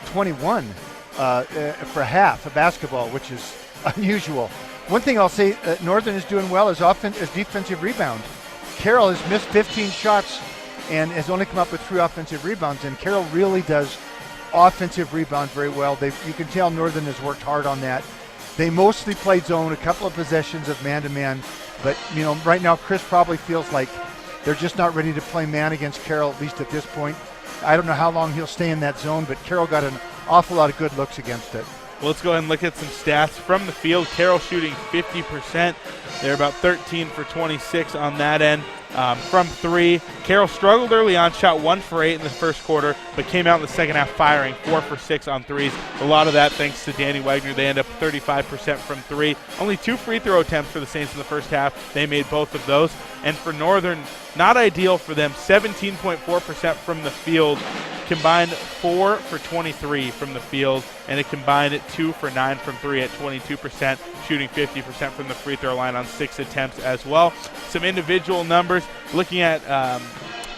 21 for half of basketball, which is unusual. One thing I'll say, Northern is doing well is defensive rebound. Carroll has missed 15 shots and has only come up with 3 offensive rebounds, and Carroll really does offensive rebound very well. You can tell Northern has worked hard on that. They mostly played zone, a couple of possessions of man-to-man, but right now Chris probably feels like They're just not ready to play man against Carroll, at least at this point. I don't know how long he'll stay in that zone, but Carroll got an awful lot of good looks against it. Well, let's go ahead and look at some stats from the field. Carroll shooting 50%. They're about 13 for 26 on that end. From three, Carroll struggled early on, shot 1 for 8 in the first quarter, but came out in the second half firing 4 for 6 on threes. A lot of that thanks to Danny Wagner. They end up 35% from three. Only 2 free throw attempts for the Saints in the first half. They made both of those. And for Northern, not ideal for them. 17.4% from the field. Combined 4 for 23 from the field, and it combined at 2 for 9 from three at 22%, shooting 50% from the free throw line on 6 attempts as well. Some individual numbers, looking at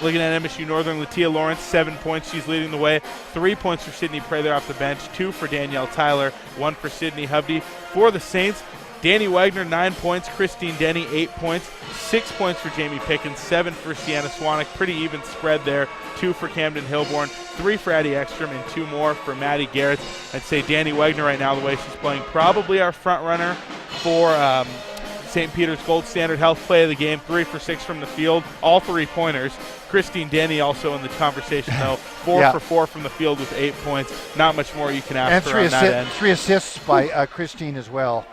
MSU-Northern, Latia Lawrence, 7 points. She's leading the way. 3 points for Sydney Prather off the bench, 2 for Danielle Tyler, 1 for Sydney Hovde. For the Saints, Danny Wagner, 9 points. Christine Denny, 8 points. 6 points for Jamie Pickens, 7 for Sienna Swanek. Pretty even spread there. 2 for Camden Hilborn, 3 for Addie Ekstrom, and 2 more for Maddie Garrett. I'd say Danny Wagner right now, the way she's playing, probably our front runner for St. Peter's Gold Standard Health play of the game. 3 for 6 from the field, all 3-pointers. Christine Denny also in the conversation, though. 4 for 4 from the field with 8 points. Not much more you can ask for on that end. 3 assists by Christine as well.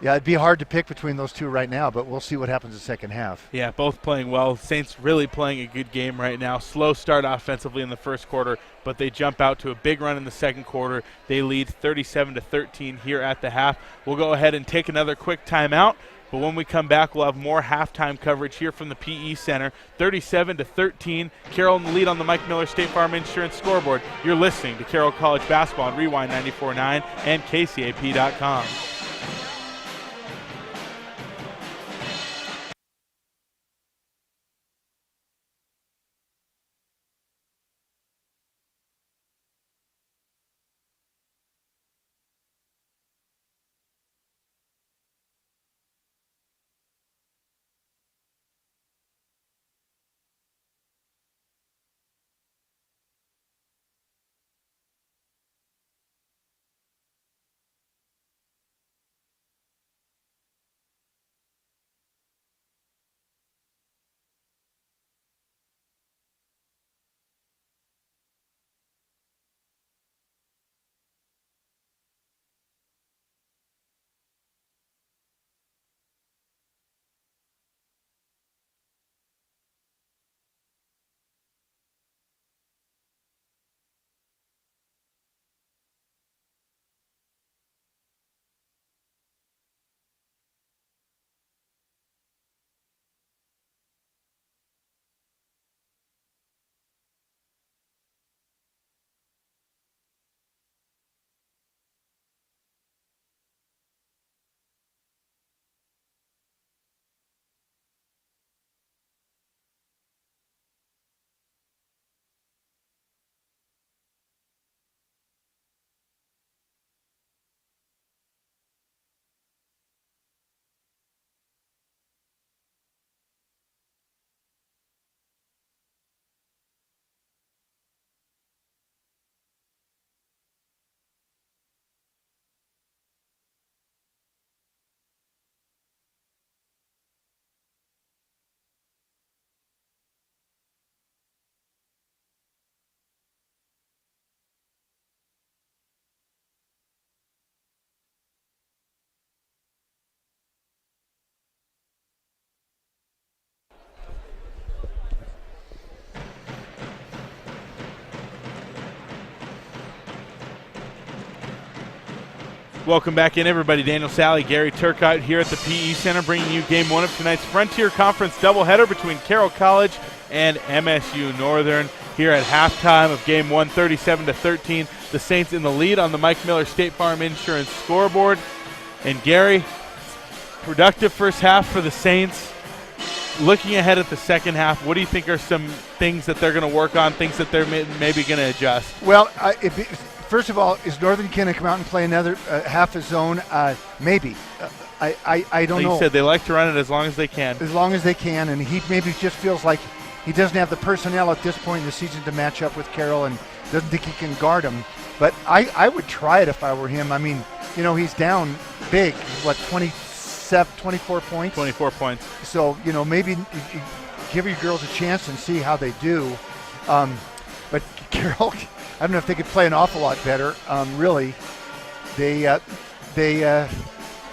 It'd be hard to pick between those two right now, but we'll see what happens in the second half. Yeah, both playing well. Saints really playing a good game right now. Slow start offensively in the first quarter, but they jump out to a big run in the second quarter. They lead 37-13 here at the half. We'll go ahead and take another quick timeout, but when we come back, we'll have more halftime coverage here from the PE Center. 37-13, Carroll in the lead on the Mike Miller State Farm Insurance scoreboard. You're listening to Carroll College Basketball on Rewind 94.9 and KCAP.com. Welcome back in, everybody. Daniel Sally, Gary Turcotte here at the PE Center, bringing you Game 1 of tonight's Frontier Conference doubleheader between Carroll College and MSU-Northern. Here at halftime of Game 1, 37-13, the Saints in the lead on the Mike Miller State Farm Insurance scoreboard. And Gary, productive first half for the Saints. Looking ahead at the second half, what do you think are some things that they're going to work on, things that they're maybe going to adjust? Well, first of all, is Northern going to come out and play another half a zone? Maybe. I don't know. Like you said, they like to run it as long as they can. As long as they can, and he maybe just feels like he doesn't have the personnel at this point in the season to match up with Carroll and doesn't think he can guard him. But I would try it if I were him. I mean, he's down big, 26 24 points. 24 points. So, maybe you give your girls a chance and see how they do. But Carroll, I don't know if they could play an awful lot better. Really, they've got a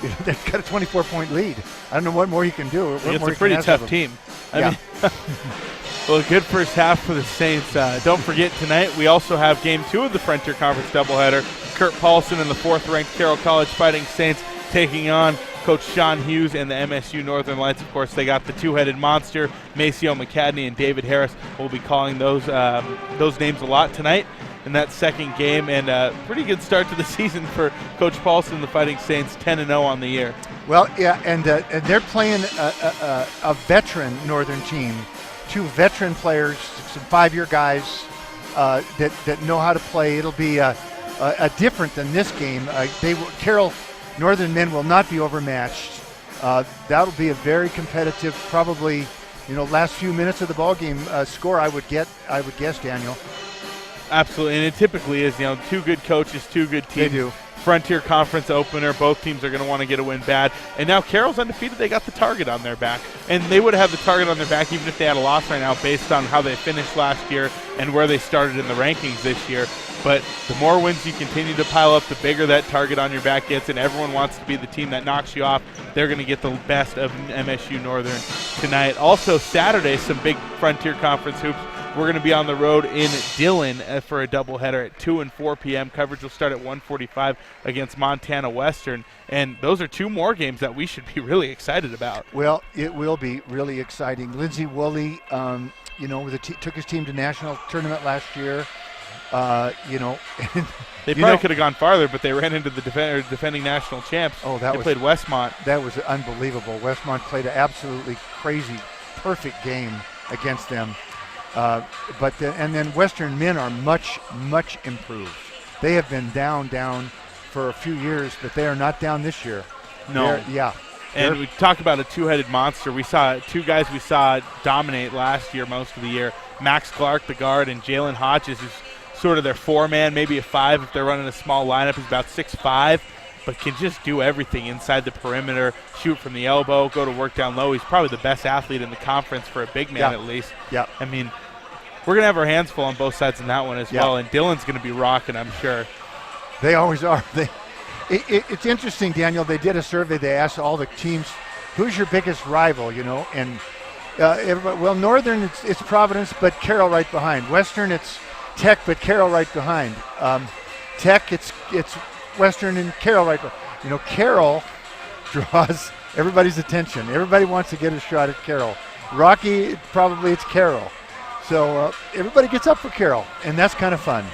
24-point lead. I don't know what more you can do. It's a pretty tough team. I mean, well, good first half for the Saints. Don't forget, tonight we also have Game 2 of the Frontier Conference doubleheader. Kurt Paulson and the 4th-ranked Carroll College Fighting Saints taking on Coach Sean Hughes and the MSU-Northern Lights. Of course, they got the two-headed monster, Maceo McCadney and David Harris. We'll be calling those names a lot tonight in that second game, and pretty good start to the season for Coach Paulson and the Fighting Saints, 10-0 on the year. Well, yeah, and they're playing a veteran Northern team, 2 veteran players, some 5-year guys that know how to play. It'll be different than this game. Carroll Northern men will not be overmatched. That'll be a very competitive, probably, last few minutes of the ball game score. I would guess, Daniel. Absolutely, and it typically is. 2 good coaches, 2 good teams. They do. Frontier Conference opener. Both teams are going to want to get a win bad. And now Carroll's undefeated. They got the target on their back. And they would have the target on their back even if they had a loss right now based on how they finished last year and where they started in the rankings this year. But the more wins you continue to pile up, the bigger that target on your back gets, and everyone wants to be the team that knocks you off. They're going to get the best of MSU-Northern tonight. Also Saturday, some big Frontier Conference hoops. We're going to be on the road in Dillon for a doubleheader at 2 and 4 p.m. Coverage will start at 1:45 against Montana Western. And those are 2 more games that we should be really excited about. Well, it will be really exciting. Lindsey Woolley, took his team to national tournament last year. They probably could have gone farther, but they ran into the defending national champs. They played Westmont. That was unbelievable. Westmont played an absolutely crazy, perfect game against them. But then Western men are much, much improved. They have been down for a few years, but they are not down this year. No. And we talk about a 2-headed monster. We saw 2 guys we saw dominate last year, most of the year. Max Clark, the guard, and Jalen Hodges, who's sort of their 4-man, maybe a 5 if they're running a small lineup. He's about 6'5", but can just do everything inside the perimeter, shoot from the elbow, go to work down low. He's probably the best athlete in the conference for a big man at least. Yeah. I mean, we're going to have our hands full on both sides in that one as well, and Dillon's going to be rocking, I'm sure. They always are. It's interesting, Daniel. They did a survey. They asked all the teams, who's your biggest rival, and Northern, it's Providence, but Carroll right behind. Western, it's Tech, but Carroll right behind. Tech, it's Western and Carroll right behind. Carroll draws everybody's attention. Everybody wants to get a shot at Carroll. Rocky, probably it's Carroll. So everybody gets up for Carroll, and that's kind of fun.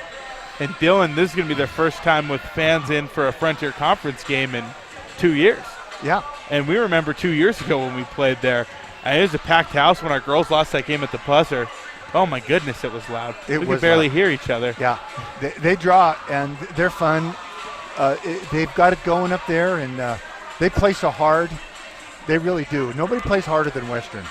And Dillon, this is going to be their first time with fans in for a Frontier Conference game in 2 years. Yeah. And we remember 2 years ago when we played there. It was a packed house when our girls lost that game at the buzzer. Oh, my goodness, it was loud. We could barely hear each other. Yeah. They draw, and they're fun. They've got it going up there, and they play so hard. They really do. Nobody plays harder than Western.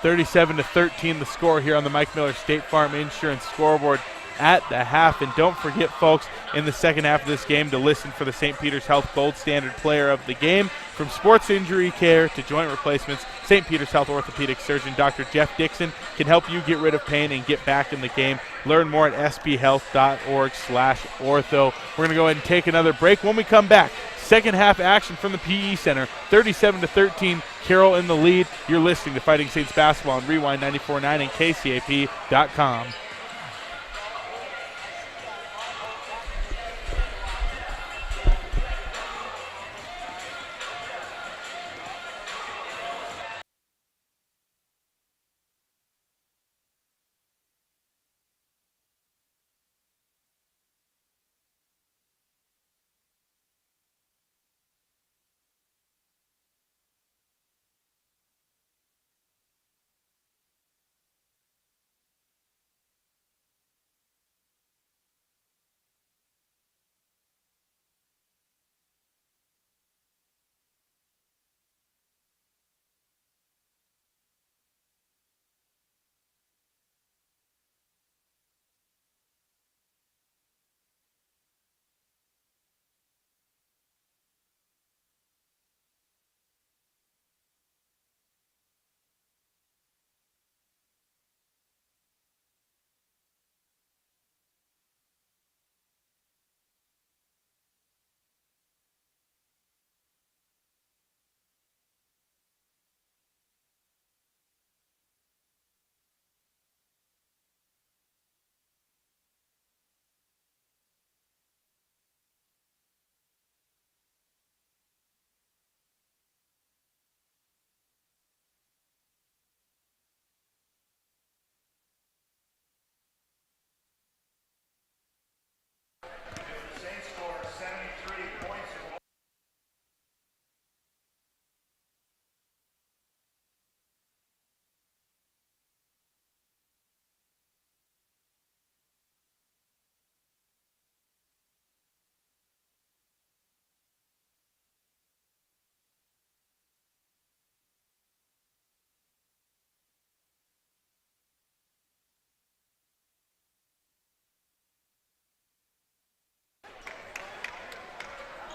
37-13 the score here on the Mike Miller State Farm Insurance scoreboard at the half. And don't forget, folks, in the second half of this game to listen for the St. Peter's Health Gold Standard Player of the Game. From sports injury care to joint replacements, St. Peter's Health Orthopedic Surgeon Dr. Jeff Dixon can help you get rid of pain and get back in the game. Learn more at sphealth.org/ortho. We're going to go ahead and take another break. When we come back, second half action from the PE Center, 37-13, Carroll in the lead. You're listening to Fighting Saints Basketball on Rewind 94.9 and KCAP.com.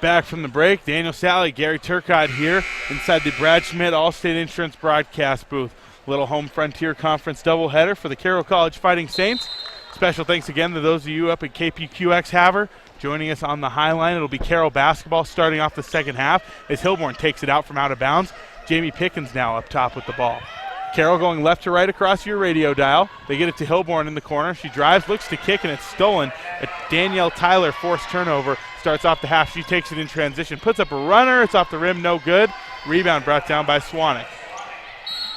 Back from the break, Daniel Sally, Gary Turcotte here inside the Brad Schmidt Allstate Insurance broadcast booth. Little Home Frontier Conference doubleheader for the Carroll College Fighting Saints. Special thanks again to those of you up at KPQX Havre joining us on the high line. It'll be Carroll basketball starting off the second half as Hilborn takes it out from out of bounds. Jamie Pickens now up top with the ball. Carroll going left to right across your radio dial. They get it to Hilborn in the corner. She drives, looks to kick, and it's stolen. A Danielle Tyler forced turnover. Starts off the half. She takes it in transition. Puts up a runner. It's off the rim. No good. Rebound brought down by Swanek.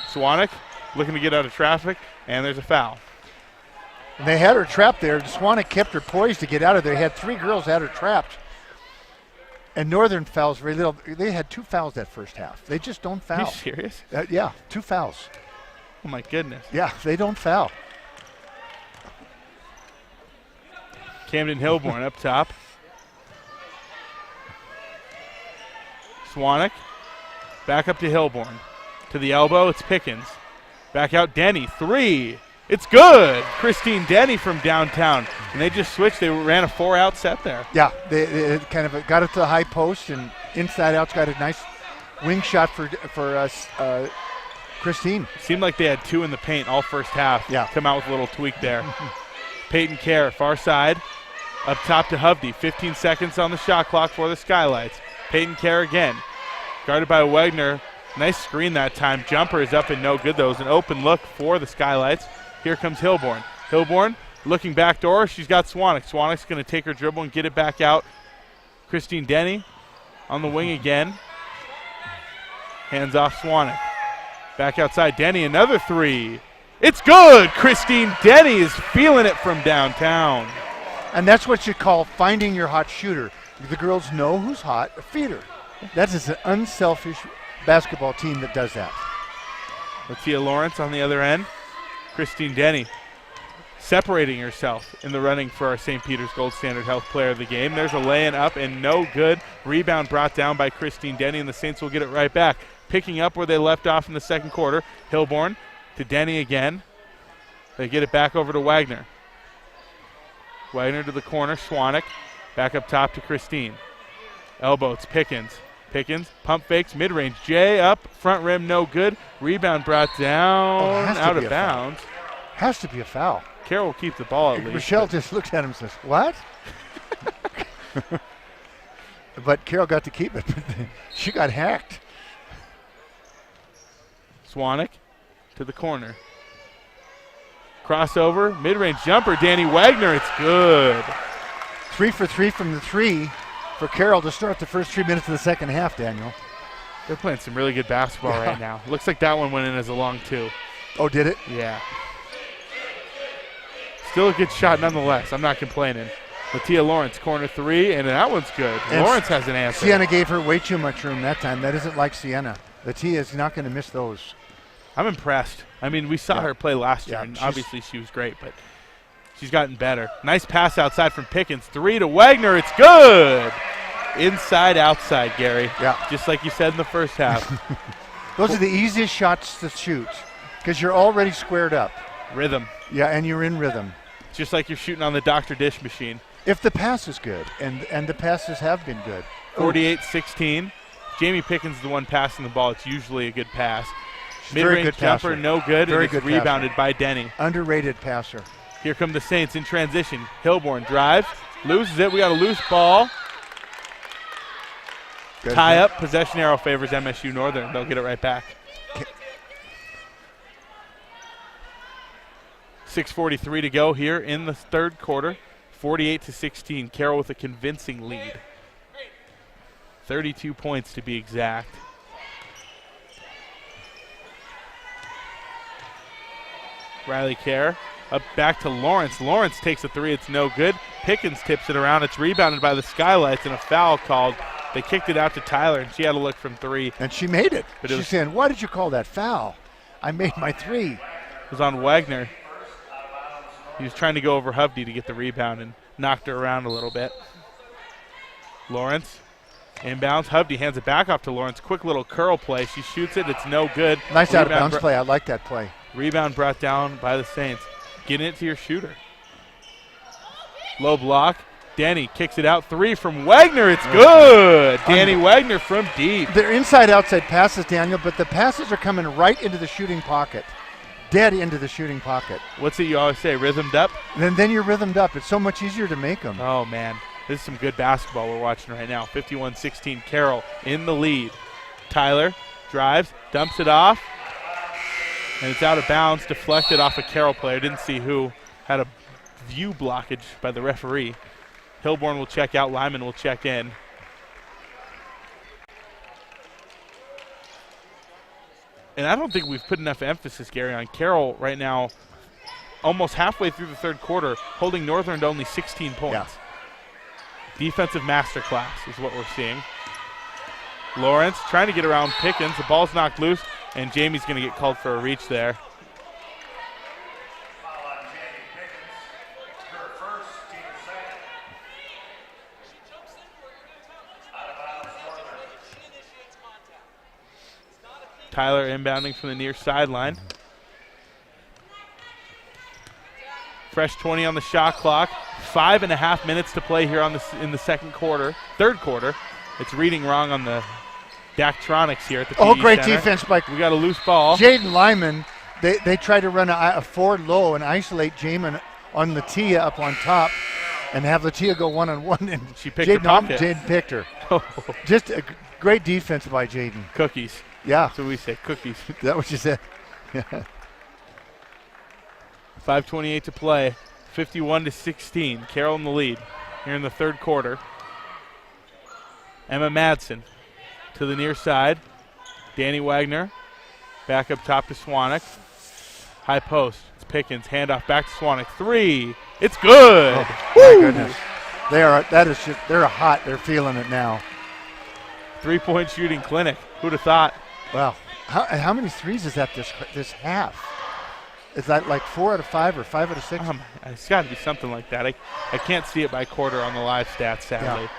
Swanek looking to get out of traffic, and there's a foul. And they had her trapped there. Swanek kept her poised to get out of there. They had 3 girls had her trapped. And Northern fouls very little. They had 2 fouls that first half. They just don't foul. Are you serious? Yeah, 2 fouls. Oh, my goodness. Yeah, they don't foul. Camden Hilborn up top. Swanek back up to Hilborn. To the elbow, it's Pickens. Back out, Denny. 3. It's good. Christine Denny from downtown. And they just switched. They ran a 4-out set there. Yeah, they kind of got it to the high post, and inside out's got a nice wing shot for Christine. Seemed like they had 2 in the paint all first half. Yeah. Come out with a little tweak there. Peyton Kerr, far side. Up top to Hovde. 15 seconds on the shot clock for the Skylights. Peyton Kerr again. Guarded by Wagner. Nice screen that time. Jumper is up and no good, though. It was an open look for the Skylights. Here comes Hilborn. Hilborn looking back door. She's got Swanek. Swanek's going to take her dribble and get it back out. Christine Denny on the wing again. Hands off Swanek. Back outside, Denny, another 3. It's good! Christine Denny is feeling it from downtown. And that's what you call finding your hot shooter. The girls know who's hot, feed her. That is an unselfish basketball team that does that. Latia Lawrence on the other end. Christine Denny separating herself in the running for our St. Peter's Gold Standard Health Player of the Game. There's a lay-in up and no good. Rebound brought down by Christine Denny, and the Saints will get it right back. Picking up where they left off in the second quarter. Hilborn to Denny again. They get it back over to Wagner. Wagner to the corner. Swanek back up top to Christine. Elbow, it's Pickens. Pickens, pump fakes, mid-range. Jay up, front rim, no good. Rebound brought down, out of bounds. Has to be a foul. Carroll will keep the ball at least. Rochelle just looks at him and says, what? But Carroll got to keep it. She got hacked. Swanek to the corner. Crossover, mid-range jumper, Danny Wagner, it's good. 3 for 3 from the 3 for Carroll to start the first 3 minutes of the second half, Daniel. They're playing some really good basketball right now. Looks like that one went in as a long 2. Oh, did it? Yeah. Still a good shot nonetheless. I'm not complaining. Latia Lawrence, corner 3, and that one's good. And Lawrence has an answer. Sienna gave her way too much room that time. That isn't like Sienna. Latia is not going to miss those. I'm impressed. I mean, we saw her play last year, and obviously she was great, but she's gotten better. Nice pass outside from Pickens. 3 to Wagner. It's good. Inside, outside, Gary. Yeah. Just like you said in the first half. Those are the easiest shots to shoot because you're already squared up. Rhythm. Yeah, and you're in rhythm. Just like you're shooting on the Dr. Dish machine. If the pass is good, and the passes have been good. 48-16. Jamie Pickens is the one passing the ball. It's usually a good pass. Mid-range jumper, passer. no good, Very and it's good rebounded passer. by Denny. Underrated passer. Here come the Saints in transition. Hilborn drives, loses it. We got a loose ball. Good. Tie up. Possession arrow favors MSU-Northern. They'll get it right back. 6:43 to go here in the third quarter. 48-16. Carroll with a convincing lead. 32 points to be exact. Riley Kerr up back to Lawrence. Lawrence takes a 3. It's no good. Pickens tips it around. It's rebounded by the Skylights and a foul called. They kicked it out to Tyler, and she had to look from 3. And she made it. But She's saying, why did you call that foul? I made my 3. It was on Wagner. He was trying to go over Hovde to get the rebound and knocked her around a little bit. Lawrence inbounds. Hovde hands it back off to Lawrence. Quick little curl play. She shoots it. It's no good. Nice out of bounds play. I like that play. Rebound brought down by the Saints. Getting it to your shooter. Low block. Danny kicks it out. 3 from Wagner. It's good. Danny Wagner from deep. They're inside-outside passes, Daniel, but the passes are coming right into the shooting pocket. Dead into the shooting pocket. What's it you always say, rhythmed up? Then you're rhythmed up. It's so much easier to make them. Oh, man. This is some good basketball we're watching right now. 51-16, Carroll in the lead. Tyler drives, dumps it off, and it's out of bounds, deflected off a Carroll player. Didn't see who. Had a view blockage by the referee. Hilborn will check out, Lyman will check in. And I don't think we've put enough emphasis, Gary, on Carroll right now, almost halfway through the third quarter, holding Northern to only 16 points. Yeah. Defensive masterclass is what we're seeing. Lawrence trying to get around Pickens. The ball's knocked loose, and Jamie's going to get called for a reach there. Tyler inbounding from the near sideline. Fresh 20 on the shot clock. 5.5 minutes to play here in the third quarter. It's reading wrong on the Daktronics here at the PE great Center. defense by We got a loose ball. Jaden Lyman. They tried to run a forward low and isolate Jamin on Latia up on top and have Latia go one-on-one. And she picked her pocket. Jaden picked her. Just a great defense by Jaden. Cookies. Yeah. That's what we say, cookies. Is that what you said? Yeah. 5:28 to play. 51-16. Carroll in the lead here in the third quarter. Emma Madsen to the near side. Danny Wagner back up top to Swanek. High post. It's Pickens. Handoff back to Swanek. 3. It's good. Oh, my goodness. They're hot. They're feeling it now. 3-point shooting clinic. Who'd have thought? Wow. How many threes is that this half? Is that like 4 out of 5 or 5 out of 6? It's got to be something like that. I can't see it by quarter on the live stats, sadly. Yeah.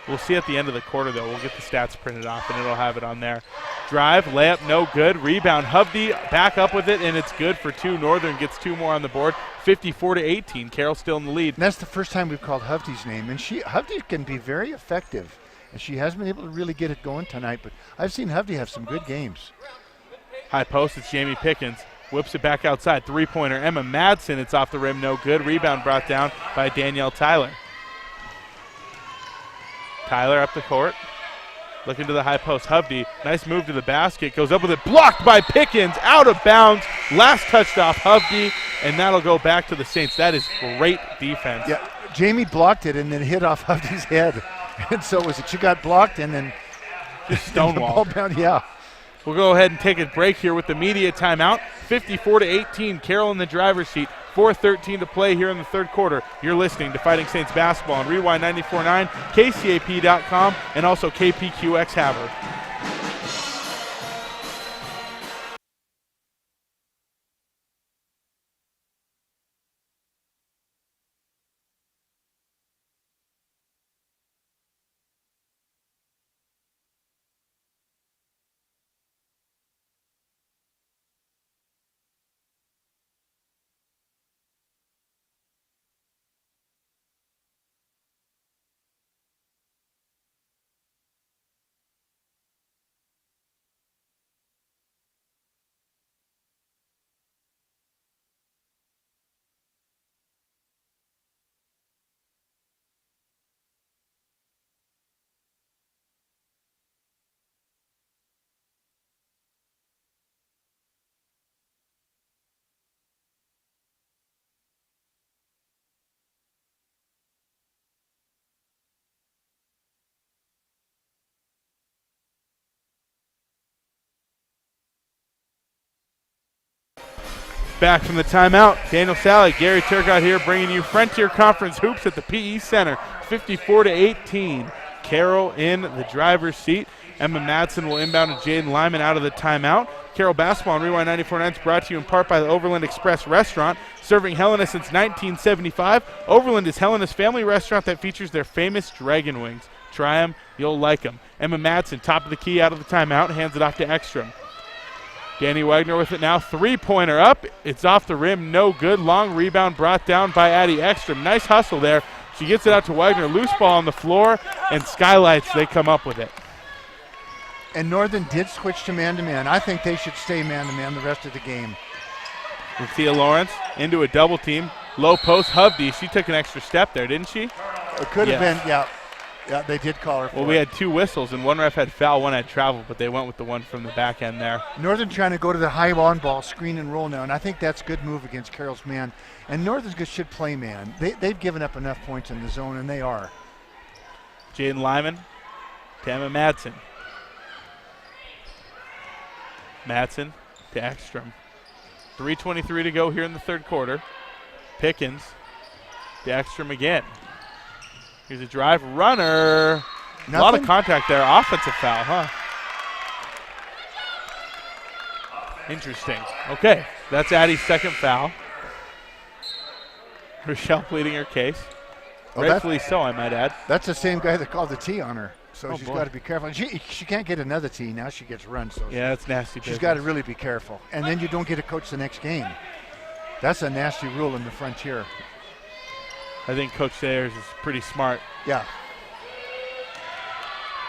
We'll see at the end of the quarter, though. We'll get the stats printed off, and it'll have it on there. Drive, layup, no good. Rebound, Hovde back up with it, and it's good for 2. Northern gets 2 more on the board. 54-18. Carroll still in the lead. And that's the first time we've called Hovde's name, and Hovde can be very effective. And she hasn't been able to really get it going tonight, but I've seen Hovde have some good games. High post, it's Jamie Pickens. Whips it back outside. 3-pointer, Emma Madsen. It's off the rim, no good. Rebound brought down by Danielle Tyler. Tyler up the court. Looking to the high post. Hovde, nice move to the basket. Goes up with it. Blocked by Pickens. Out of bounds. Last touched off Hovde, and that'll go back to the Saints. That is great defense. Yeah, Jamie blocked it and then hit off Hovde's head. And so was it. She got blocked and then just stonewall. Yeah. We'll go ahead and take a break here with the media timeout. 54-18. Carroll in the driver's seat. 4:13 to play here in the third quarter. You're listening to Fighting Saints basketball on Rewind 94.9, KCAP.com, and also KPQX Havre. Back from the timeout, Daniel Sally, Gary Turcott here bringing you Frontier Conference Hoops at the PE Center. 54-18. Carroll in the driver's seat. Emma Madsen will inbound to Jaden Lyman out of the timeout. Carroll basketball on Rewind 94.9 is brought to you in part by the Overland Express Restaurant, serving Helena since 1975. Overland is Helena's family restaurant that features their famous dragon wings. Try them, you'll like them. Emma Madsen, top of the key out of the timeout, hands it off to Ekstrom. Danny Wagner with it now. Three-pointer up. It's off the rim. No good. Long rebound brought down by Addie Ekstrom. Nice hustle there. She gets it out to Wagner. Loose ball on the floor, and Skylights, they come up with it. And Northern did switch to man-to-man. I think they should stay man-to-man the rest of the game. Lucia Lawrence into a double team. Low post, Hovde. She took an extra step there, didn't she? It could have been, yeah. Yeah, they did call her for Well, we had two whistles, and one ref had foul, one had travel, but they went with the one from the back end there. Northern trying to go to the high on ball, screen and roll now, and I think that's a good move against Carroll's man. And Northern should play man. They've given up enough points in the zone, and they are. Jaden Lyman to Emma Madsen. Madsen to Ekstrom. 3:23 to go here in the third quarter. Pickens to Ekstrom again. Here's a drive, runner. Nothing? A lot of contact there. Offensive foul, huh? Interesting. Okay, that's Addie's second foul. Rochelle pleading her case. Oh, Rightfully so, I might add. That's the same guy that called the T on her. So she's boy. got to be careful. And she can't get another T. Now she gets run. So Yeah, that's nasty business. she's got to really be careful. And then you don't get to coach the next game. That's a nasty rule in the Frontier. I think Coach Sayers is pretty smart. Yeah.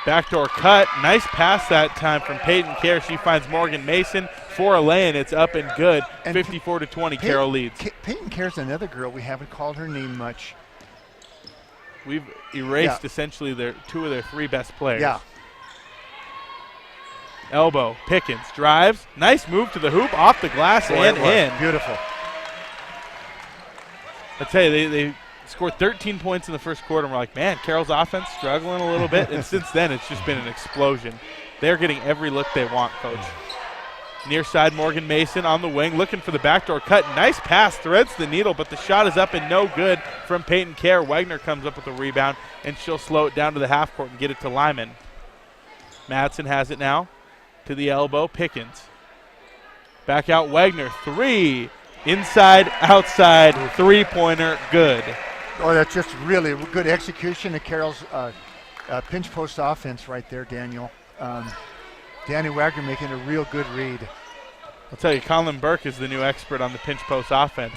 Backdoor cut. Nice pass that time from Peyton Kerr. She finds Morgan Mason for a lay-in. It's up and good. And 54-20, Carroll leads. Peyton Kerr's another girl. We haven't called her name much. We've erased essentially two of their three best players. Yeah. Elbow. Pickens drives. Nice move to the hoop, off the glass and in. Beautiful. I tell you, they scored 13 points in the first quarter, and we're like, man, Carroll's offense struggling a little bit. And since then, it's just been an explosion. They're getting every look they want, Coach. Near side, Morgan Mason on the wing, looking for the backdoor cut. Nice pass, threads the needle, but the shot is up and no good from Peyton Kerr. Wagner comes up with a rebound, and she'll slow it down to the half court and get it to Lyman. Madsen has it now to the elbow. Pickens. Back out, Wagner. Three. Inside, outside, three-pointer, good. Oh, that's just really good execution of Carroll's pinch post offense right there, Daniel. Danny Wagner making a real good read. I'll tell you, Colin Burke is the new expert on the pinch post offense.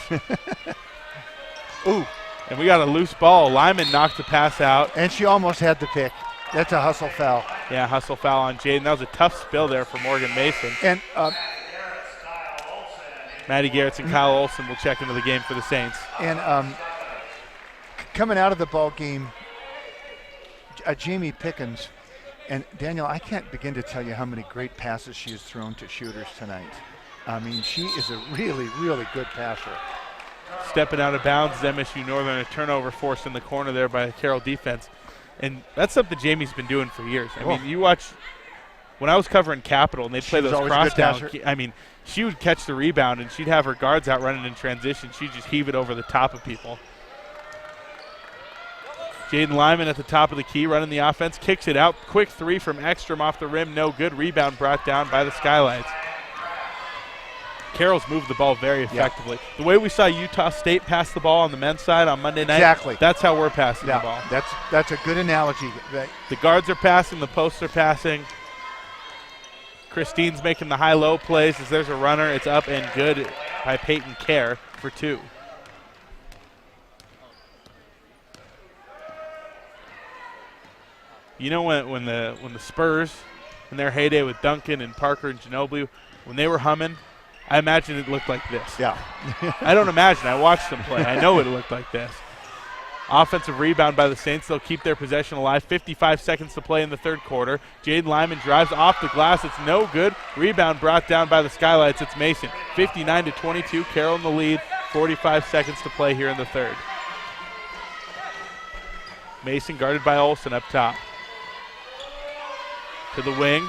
Ooh. And we got a loose ball. Lyman knocked the pass out. And she almost had the pick. That's a hustle foul. Yeah, hustle foul on Jaden. That was a tough spill there for Morgan Mason. And Maddie Garretts and Kyle Olson will check into the game for the Saints. And coming out of the ball game, Jamie Pickens, and Daniel, I can't begin to tell you how many great passes she has thrown to shooters tonight. I mean, she is a really, really good passer. Stepping out of bounds is MSU-Northern, a turnover forced in the corner there by the Carroll defense. And that's something Jamie's been doing for years. I mean, you watch, when I was covering Capital and they'd play those cross downs, I mean, she would catch the rebound and she'd have her guards out running in transition. She'd just heave it over the top of people. Jaden Lyman at the top of the key running the offense, kicks it out. Quick three from Ekstrom off the rim, no good. Rebound brought down by the Skylights. Carroll's moved the ball very effectively. The way we saw Utah State pass the ball on the men's side on Monday night, that's how we're passing the ball. That's a good analogy. The guards are passing, the posts are passing. Christine's making the high-low plays as there's a runner. It's up and good by Peyton Kerr for two. You know when the Spurs in their heyday with Duncan and Parker and Ginobili, when they were humming, I imagine it looked like this. Yeah. I don't imagine. I watched them play. I know it looked like this. Offensive rebound by the Saints. They'll keep their possession alive. 55 seconds to play in the third quarter. Jaden Lyman drives off the glass. It's no good. Rebound brought down by the Skylights. It's Mason. 59-22. Carroll in the lead. 45 seconds to play here in the third. Mason guarded by Olson up top. To the wing.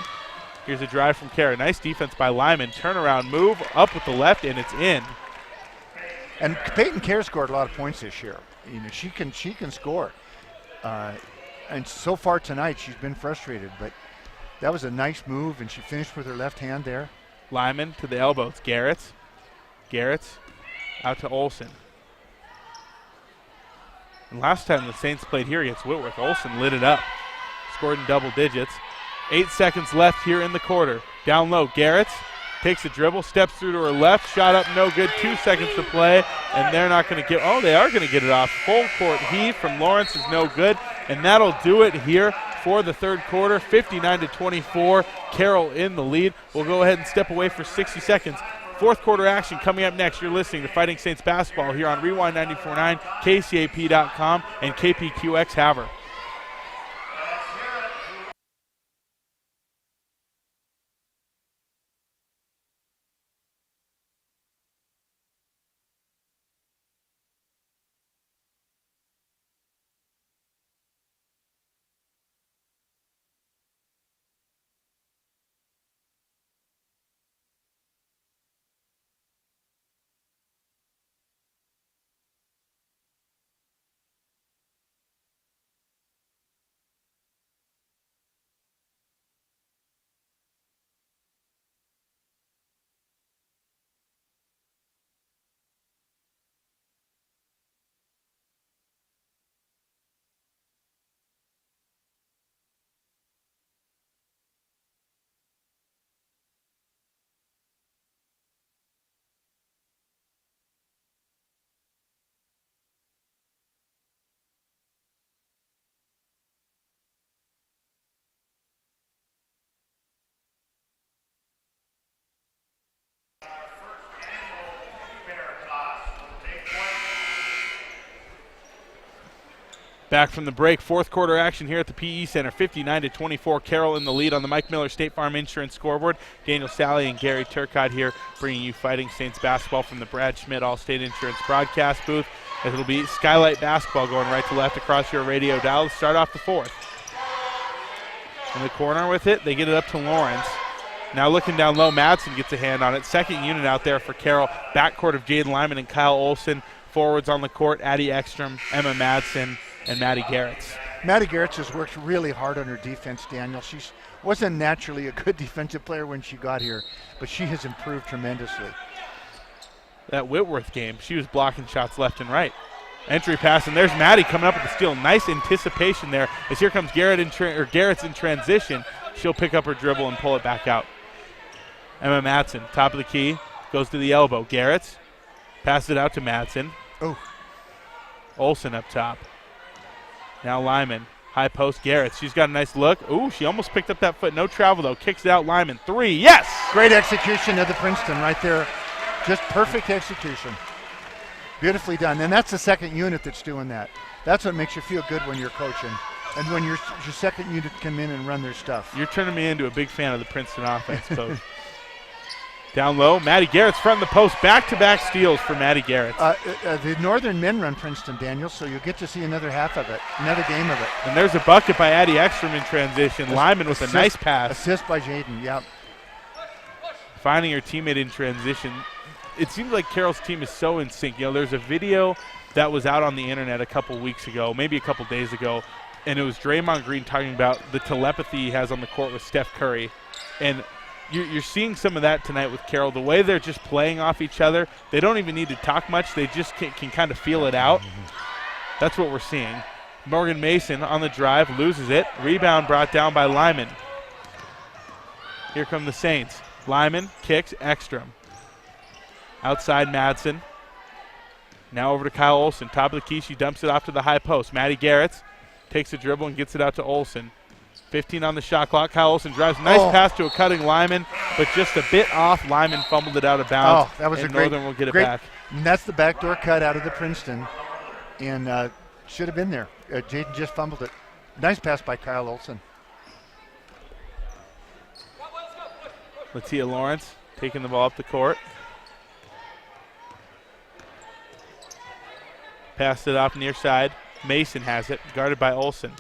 Here's a drive from Kerr. Nice defense by Lyman. Turnaround move up with the left, and it's in. And Peyton Kerr scored a lot of points this year. You know, she can score. And so far tonight, she's been frustrated, but that was a nice move, and she finished with her left hand there. Lyman to the elbow. It's Garretts. Garretts out to Olson. And last time the Saints played here against Whitworth, Olson lit it up. Scored in double digits. 8 seconds left here in the quarter. Down low, Garretts takes a dribble, steps through to her left, shot up, no good, 2 seconds to play, and they're not going to get, they are going to get it off. Full court heave from Lawrence is no good, and that'll do it here for the third quarter, 59-24, Carroll in the lead. We'll go ahead and step away for 60 seconds. Fourth quarter action coming up next. You're listening to Fighting Saints basketball here on Rewind 94.9, KCAP.com, and KPQX Havre. Back from the break, fourth quarter action here at the PE Center, 59-24. Carroll in the lead on the Mike Miller State Farm Insurance scoreboard. Daniel Sally and Gary Turcotte here bringing you Fighting Saints basketball from the Brad Schmidt All-State Insurance broadcast booth. As it'll be Skylight basketball going right to left across your radio dial to start off the fourth. In the corner with it, they get it up to Lawrence. Now looking down low, Madsen gets a hand on it. Second unit out there for Carroll. Backcourt of Jaden Lyman and Kyle Olson. Forwards on the court, Addie Ekstrom, Emma Madsen, and Maddie Garretts. Maddie Garretts has worked really hard on her defense, Daniel. She wasn't naturally a good defensive player when she got here, but she has improved tremendously. That Whitworth game, she was blocking shots left and right. Entry pass, and there's Maddie coming up with the steal. Nice anticipation there as here comes Garretts in transition. She'll pick up her dribble and pull it back out. Emma Madsen, top of the key, goes to the elbow. Garretts passes it out to Madsen. Oh. Olson up top. Now Lyman, high post, Garretts. She's got a nice look. Ooh, she almost picked up that foot. No travel, though. Kicks it out, Lyman. Three, yes! Great execution of the Princeton right there. Just perfect execution. Beautifully done. And that's the second unit that's doing that. That's what makes you feel good when you're coaching. And when your second unit come in and run their stuff. You're turning me into a big fan of the Princeton offense, Coach. Down low, Maddie Garrett's front of the post. Back-to-back steals for Maddie Garrett. The Northern men run Princeton, Daniel, so you'll get to see another half of it, another game of it. And there's a bucket by Addie Ekstrom in transition. Lyman with a nice pass. Assist by Jaden, yep. Finding her teammate in transition. It seems like Carroll's team is so in sync. You know, there's a video that was out on the internet a couple weeks ago, maybe a couple days ago, and it was Draymond Green talking about the telepathy he has on the court with Steph Curry. And you're seeing some of that tonight with Carroll. The way they're just playing off each other, they don't even need to talk much. They just can kind of feel it out. That's what we're seeing. Morgan Mason on the drive, loses it. Rebound brought down by Lyman. Here come the Saints. Lyman kicks, Ekstrom. Outside Madsen. Now over to Kyle Olson. Top of the key, she dumps it off to the high post. Maddie Garretts takes a dribble and gets it out to Olson. 15 on the shot clock. Kyle Olson drives. Nice pass to a cutting Lyman, but just a bit off. Lyman fumbled it out of bounds. That was and a great. Northern will get it great, back. And that's the backdoor cut out of the Princeton, and should have been there. Jaden just fumbled it. Nice pass by Kyle Olson. Latia Lawrence taking the ball up the court. Passed it off near side. Mason has it, guarded by Olson.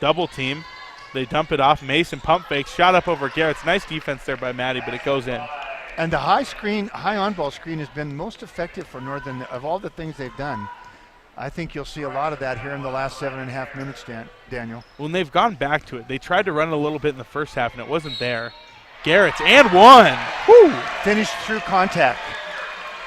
Double team. They dump it off. Mason pump fake, shot up over Garrett's. Nice defense there by Maddie, but it goes in. And the high on-ball screen has been most effective for Northern of all the things they've done. I think you'll see a lot of that here in the last 7.5 minutes, Daniel. When they've gone back to it, they tried to run it a little bit in the first half, and it wasn't there. Garrett's and one. Woo! Finished through contact.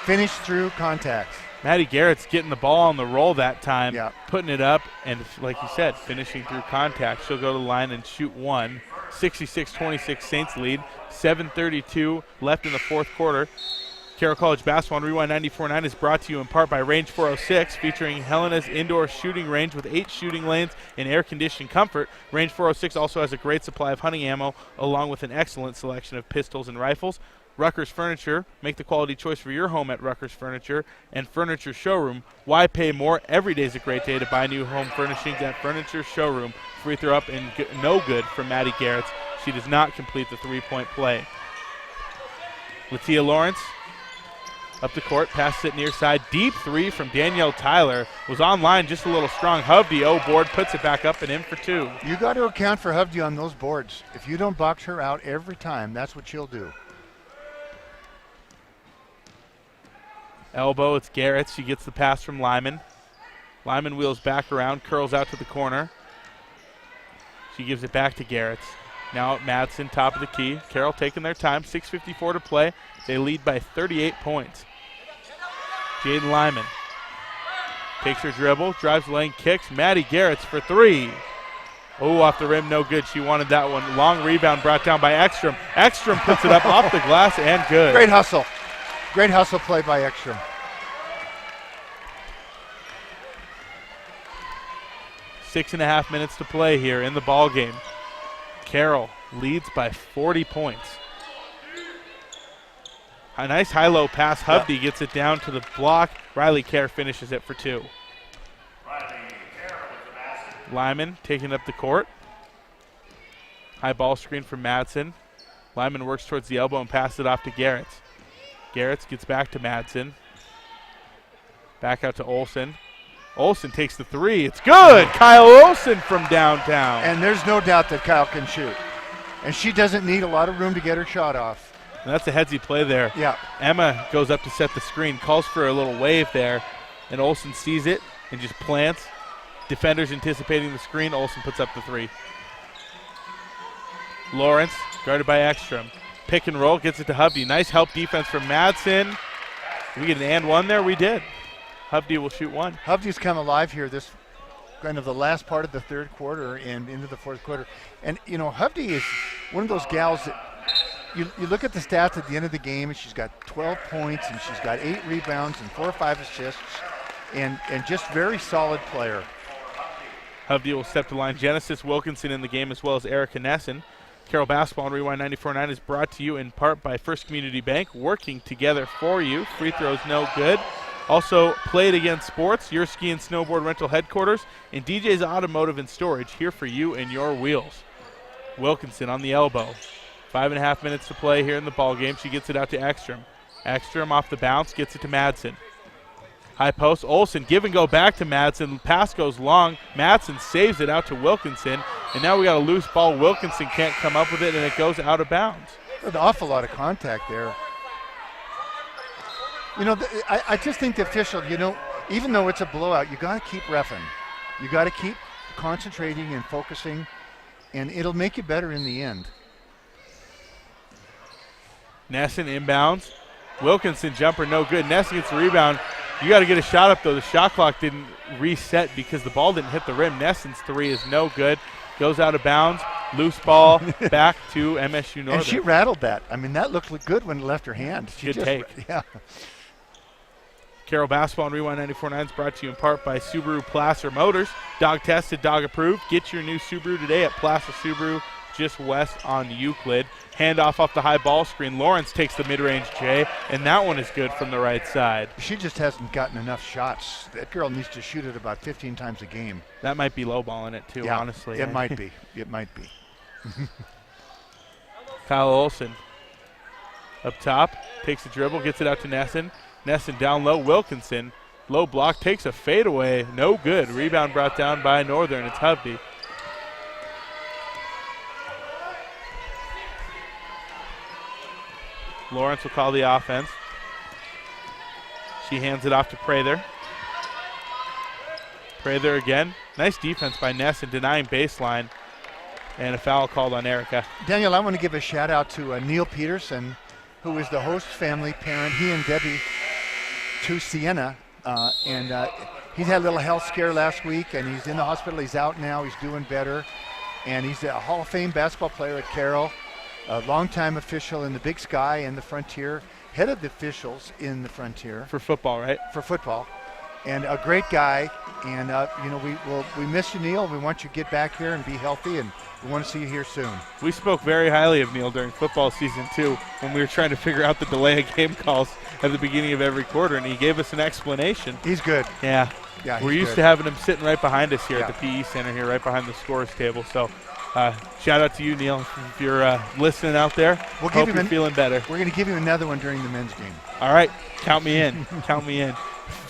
Finished through contact. Maddie Garrett's getting the ball on the roll that time, yeah. Putting it up, and like you said, finishing through contact. She'll go to the line and shoot one. 66-26 Saints lead. 7:32 left in the fourth quarter. Carroll College Basketball on Rewind 94.9 is brought to you in part by Range 406, featuring Helena's indoor shooting range with 8 shooting lanes and air-conditioned comfort. Range 406 also has a great supply of hunting ammo, along with an excellent selection of pistols and rifles. Rucker's Furniture, make the quality choice for your home at Rucker's Furniture and Furniture Showroom. Why pay more? Every day is a great day to buy new home furnishings at Furniture Showroom. Free throw up and no good from Maddie Garretts. She does not complete the three-point play. Latia Lawrence up the court, pass it near side. Deep three from Danielle Tyler. Was online just a little strong. Hovde, board, puts it back up and in for two. You got to account for Hovde on those boards. If you don't box her out every time, that's what she'll do. Elbow, it's Garretts. She gets the pass from Lyman. Lyman wheels back around, curls out to the corner. She gives it back to Garretts. Now Madsen, top of the key. Carroll taking their time, 6:54 to play. They lead by 38 points. Jaden Lyman takes her dribble, drives lane, kicks. Maddie Garretts for three. Oh, off the rim, no good. She wanted that one. Long rebound brought down by Ekstrom. Ekstrom puts it up off the glass and good. Great hustle. Great hustle play by Ekstrom. 6.5 minutes to play here in the ball game. Carroll leads by 40 points. A nice high-low pass. Hovde gets it down to the block. Riley Kerr finishes it for two. Lyman taking up the court. High ball screen from Madsen. Lyman works towards the elbow and passes it off to Garretts. Garretts gets back to Madsen. Back out to Olsen. Olsen takes the three. It's good. Kyle Olsen from downtown. And there's no doubt that Kyle can shoot. And she doesn't need a lot of room to get her shot off. And that's a headsy play there. Yeah. Emma goes up to set the screen, calls for a little wave there, and Olsen sees it and just plants. Defenders anticipating the screen. Olsen puts up the three. Lawrence, guarded by Ekstrom. Pick and roll, gets it to Hovde. Nice help defense from Madsen. Did we get an and one there? We did. Hovde will shoot one. Hovde's come alive here this kind of the last part of the third quarter and into the fourth quarter. And, you know, Hovde is one of those gals that you look at the stats at the end of the game, and she's got 12 points, and she's got 8 rebounds and 4 or 5 assists, and just very solid player. Hovde will step to line. Genesis Wilkinson in the game, as well as Erica Nessen. Carroll Basketball on Rewind 94.9 is brought to you in part by First Community Bank, working together for you. Free throws no good. Also, Play It Again Sports, your ski and snowboard rental headquarters, and DJ's Automotive and Storage, here for you and your wheels. Wilkinson on the elbow. 5.5 minutes to play here in the ball game. She gets it out to Ekstrom. Ekstrom off the bounce, gets it to Madsen. High post, Olsen, give and go back to Madsen. Pass goes long. Madsen saves it out to Wilkinson, and now we got a loose ball. Wilkinson can't come up with it, and it goes out of bounds. An awful lot of contact there. You know, I just think the official, you know, even though it's a blowout, you got to keep reffing. You got to keep concentrating and focusing, and it'll make you better in the end. Nessen inbounds. Wilkinson jumper no good. Nessen gets the rebound. You got to get a shot up, though. The shot clock didn't reset because the ball didn't hit the rim. Nessen's three is no good. Goes out of bounds. Loose ball back to MSU-Northern. And she rattled that. I mean, that looked good when it left her hand. Good take. Yeah. Carroll Basketball on Rewind 94.9 is brought to you in part by Subaru Placer Motors. Dog tested, dog approved. Get your new Subaru today at Placer Subaru, just west on Euclid. Handoff off the high ball screen. Lawrence takes the mid-range J, and that one is good from the right side. She just hasn't gotten enough shots. That girl needs to shoot it about 15 times a game. That might be lowballing it, too, yeah, honestly. It might be. It might be. Kyle Olsen up top, takes the dribble, gets it out to Nessen. Nessen down low. Wilkinson, low block, takes a fadeaway. No good. Rebound brought down by Northern. It's Hovde. Lawrence will call the offense. She hands it off to Prather. Prather again. Nice defense by Nessen, denying baseline. And a foul called on Erica. Daniel, I want to give a shout out to Neil Peterson, who is the host family parent. He and Debbie to Sienna. He's had a little health scare last week, and he's in the hospital. He's out now. He's doing better. and he's a Hall of Fame basketball player at Carroll, a longtime official in the Big Sky and the Frontier, head of the officials in the Frontier. For football, right? For football. And a great guy. And, we miss you, Neil. We want you to get back here and be healthy, and we want to see you here soon. We spoke very highly of Neil during football season, too, when we were trying to figure out the delay of game calls at the beginning of every quarter, and he gave us an explanation. He's good. Yeah. Yeah, we're used to having him sitting right behind us here at the PE Center here, right behind the scores table. So shout out to you, Neil, if you're listening out there. We'll hope you're feeling better. We're going to give you another one during the men's game. All right. Count me in. Count me in.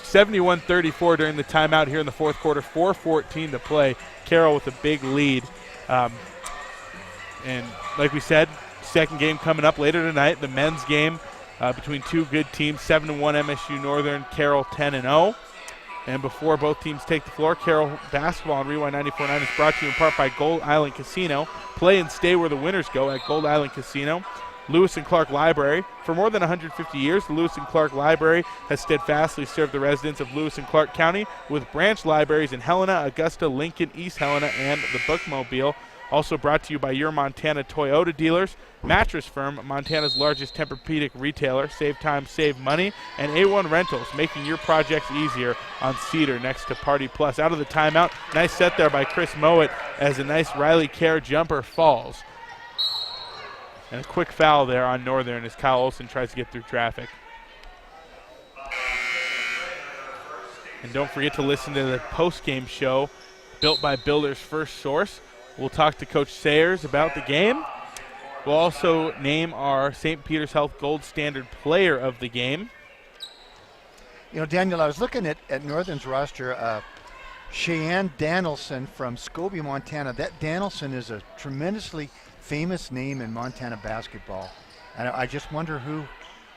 71-34 during the timeout here in the fourth quarter. 4:14 to play. Carroll with a big lead. And like we said, second game coming up later tonight, the men's game between two good teams, 7-1 MSU-Northern, Carroll 10-0. And before both teams take the floor, Carroll basketball on Rewind 94.9 is brought to you in part by Gold Island Casino. Play and stay where the winners go at Gold Island Casino. Lewis and Clark Library. For more than 150 years, the Lewis and Clark Library has steadfastly served the residents of Lewis and Clark County with branch libraries in Helena, Augusta, Lincoln, East Helena, and the Bookmobile. Also brought to you by your Montana Toyota dealers, Mattress Firm, Montana's largest Tempur-Pedic retailer. Save time, save money, and A1 Rentals, making your projects easier on Cedar next to Party Plus. Out of the timeout, nice set there by Chris Mowat as a nice Riley Kerr jumper falls. And a quick foul there on Northern as Kyle Olson tries to get through traffic. And don't forget to listen to the post-game show built by Builders First Source. We'll talk to Coach Sayers about the game. We'll also name our St. Peter's Health Gold Standard Player of the game. You know, Daniel, I was looking at Northern's roster. Cheyenne Danielson from Scobie, Montana. That Danielson is a tremendously famous name in Montana basketball, and I just wonder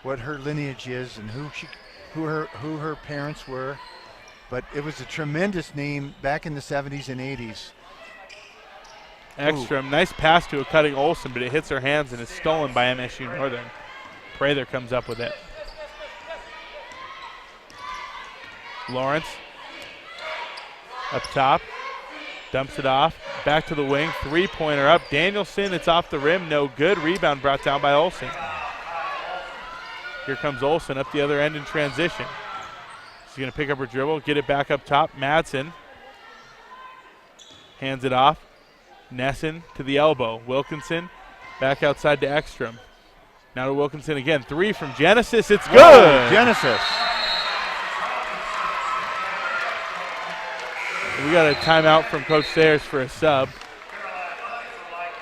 what her lineage is and who her parents were. But it was a tremendous name back in the 70s and 80s. Ekstrom, nice pass to a cutting Olson, but it hits her hands and is stolen by MSU-Northern. Prather comes up with it. Lawrence up top, dumps it off, back to the wing, three-pointer up. Danielson, it's off the rim, no good. Rebound brought down by Olson. Here comes Olson up the other end in transition. She's going to pick up her dribble, get it back up top. Madsen hands it off. Nesson to the elbow. Wilkinson back outside to Ekstrom. Now to Wilkinson again. Three from Genesis. It's good. Whoa, Genesis. We got a timeout from Coach Sayers for a sub.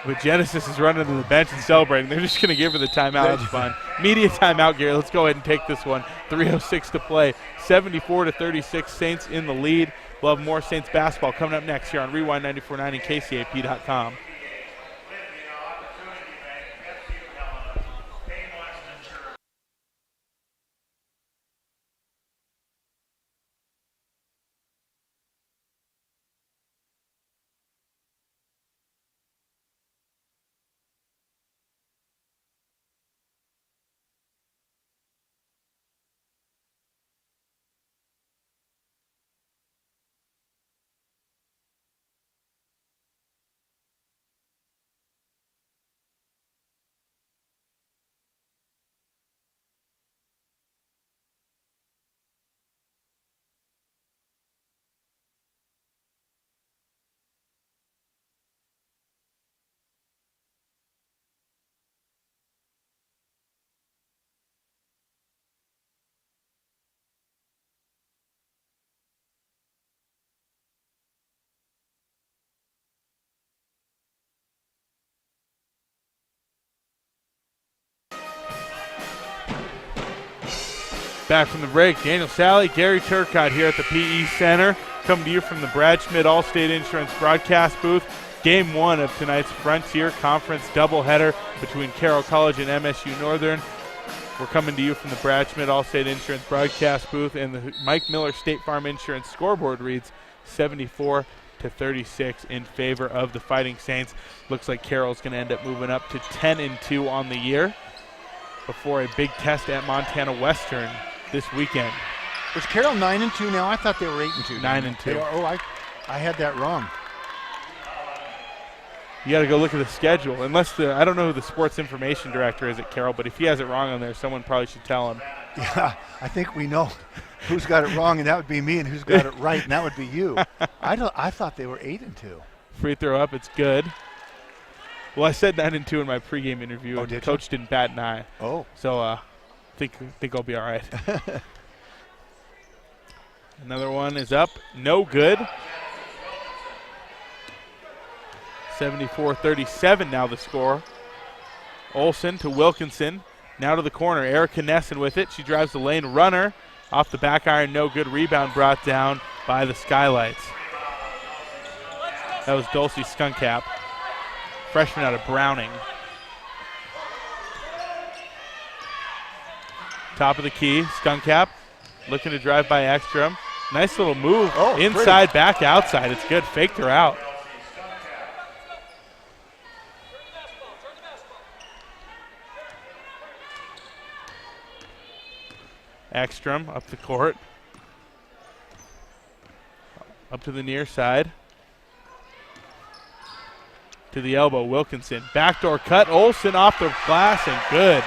But Genesis is running to the bench and celebrating. They're just going to give her the timeout. That's fun. Media timeout, Gary. Let's go ahead and take this one. 3:06 to play. 74-36. Saints in the lead. We'll have more Saints basketball coming up next here on Rewind 94.9 and KCAP.com. Back from the break, Daniel Sally, Gary Turcotte here at the PE Center. Coming to you from the Brad Schmidt Allstate Insurance broadcast booth. Game one of tonight's Frontier Conference doubleheader between Carroll College and MSU-Northern. We're coming to you from the Brad Schmidt Allstate Insurance broadcast booth, and the Mike Miller State Farm Insurance scoreboard reads 74-36 in favor of the Fighting Saints. Looks like Carroll's going to end up moving up to 10-2 on the year before a big test at Montana Western this weekend. Was Carroll 9-2 now? I thought they were 8-2. 9-2. I had that wrong. You got to go look at the schedule. Unless I don't know who the sports information director is at Carroll, but if he has it wrong on there, someone probably should tell him. Yeah, I think we know who's got it wrong, and that would be me, and who's got it right, and that would be you. I thought they were 8-2. Free throw up, it's good. Well, I said 9-2 in my pregame interview, and did Coach didn't bat an eye. Oh. So think I'll be all right. Another one is up, no good. 74-37 now the score. Olsen to Wilkinson, now to the corner. Erica Nessen with it. She drives the lane. Runner off the back iron, no good. Rebound brought down by the Skylights. That was Dulcie Skunkcap, freshman out of Browning. Top of the key, Skunkcap looking to drive by Ekstrom. Nice little move, inside, back, outside. It's good, faked her out. Ekstrom up the court. Up to the near side. To the elbow, Wilkinson. Backdoor cut, Olsen off the glass, and good.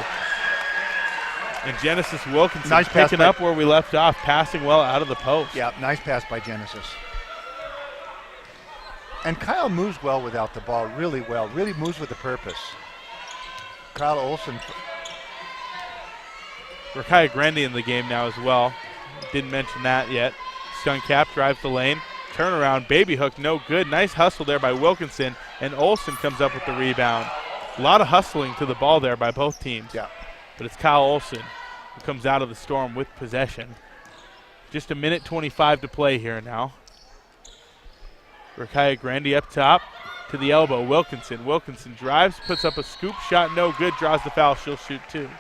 And Genesis Wilkinson nice picking up where we left off, passing well out of the post. Yeah, nice pass by Genesis. And Kyle moves well without the ball, really well, really moves with a purpose. Kyle Olsen. Rakaya Grande in the game now as well. Didn't mention that yet. Skunkcap drives the lane. Turnaround, baby hook, no good. Nice hustle there by Wilkinson, and Olsen comes up with the rebound. A lot of hustling to the ball there by both teams. Yeah. But it's Kyle Olsen who comes out of the Storm with possession. Just a minute 25 to play here now. Rakaya Grande up top to the elbow. Wilkinson. Wilkinson drives, puts up a scoop shot, no good, draws the foul. She'll shoot two.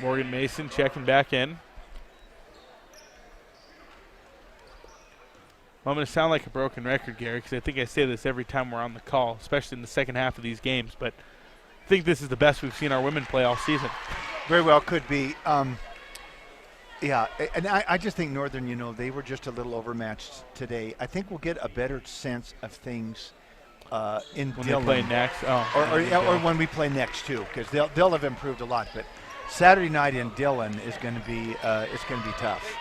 Morgan Mason checking back in. Well, I'm going to sound like a broken record, Gary, because I think I say this every time we're on the call, especially in the second half of these games, but I think this is the best we've seen our women play all season. Very well could be. Yeah, and I just think Northern, they were just a little overmatched today. I think we'll get a better sense of things in when Dillon. They play next. Or when we play next, too, because they'll have improved a lot. But Saturday night in Dillon is going to be tough.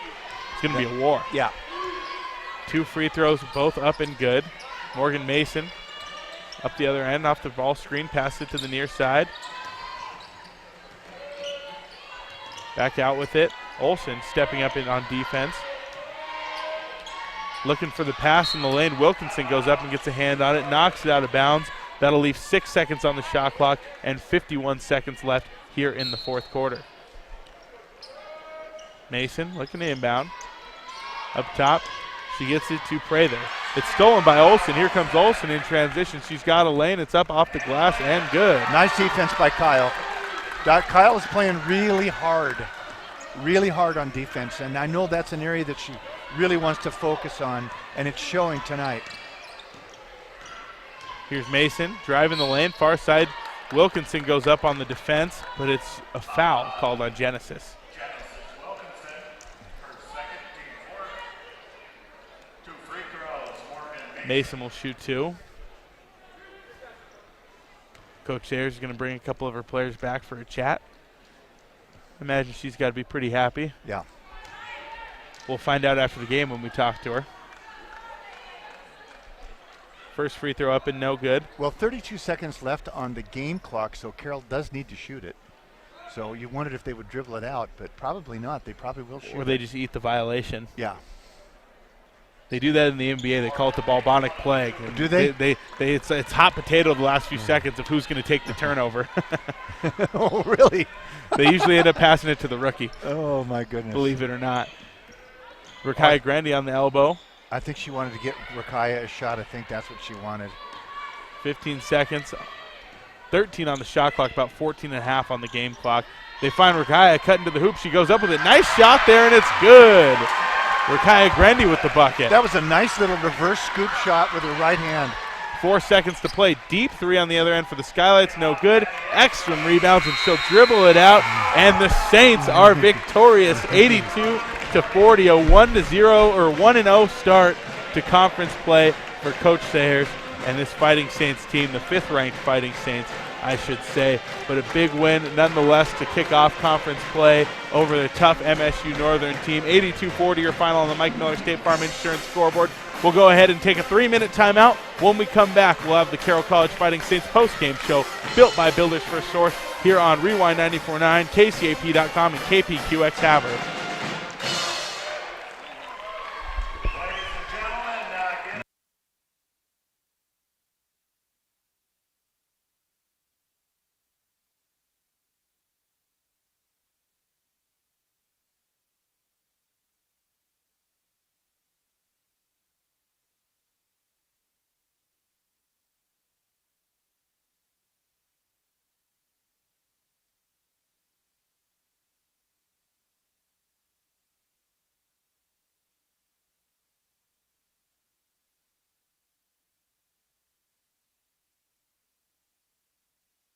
It's going to be a war. Yeah. 2 free throws, both up and good. Morgan Mason up the other end, off the ball screen, passed it to the near side. Back out with it. Olsen stepping up in on defense. Looking for the pass in the lane. Wilkinson goes up and gets a hand on it, knocks it out of bounds. That'll leave 6 seconds on the shot clock and 51 seconds left here in the fourth quarter. Mason looking to inbound. Up top, she gets it to Prather. It's stolen by Olsen. Here comes Olsen in transition. She's got a lane. It's up off the glass and good. Nice defense by Kyle. Kyle is playing really hard on defense, and I know that's an area that she really wants to focus on, and it's showing tonight. Here's Mason driving the lane, far side. Wilkinson goes up on the defense, but it's a foul called on Genesis. Mason will shoot 2. Coach Sayers is going to bring a couple of her players back for a chat. Imagine she's got to be pretty happy. Yeah. We'll find out after the game when we talk to her. First free throw up and no good. Well, 32 seconds left on the game clock, so Carroll does need to shoot it. So you wondered if they would dribble it out, but probably not. They probably will shoot it. Or they just eat the violation. Yeah. They do that in the NBA. They call it the Balbonic Plague. And do they? It's hot potato the last few seconds of who's going to take the turnover. Oh, really? They usually end up passing it to the rookie. Oh, my goodness. Believe it or not. Rakaya Grande on the elbow. I think she wanted to get Rakaya a shot. I think that's what she wanted. 15 seconds. 13 on the shot clock, about 14 and a half on the game clock. They find Rakaya cutting to the hoop. She goes up with it. Nice shot there, and it's good. Rakaya Grande with the bucket. That was a nice little reverse scoop shot with her right hand. 4 seconds to play. Deep three on the other end for the Skylights, no good. Extra rebounds, and she'll dribble it out. And the Saints are victorious, 82-40, a 1-0 or 1-0 start to conference play for Coach Sayers and this Fighting Saints team, the 5th-ranked Fighting Saints, I should say. But a big win nonetheless to kick off conference play over the tough MSU-Northern team. 82-40 your final on the Mike Miller State Farm Insurance scoreboard. We'll go ahead and take a 3-minute timeout. When we come back, we'll have the Carroll College Fighting Saints postgame show built by Builders First Source here on Rewind 94.9, KCAP.com, and KPQX Havre.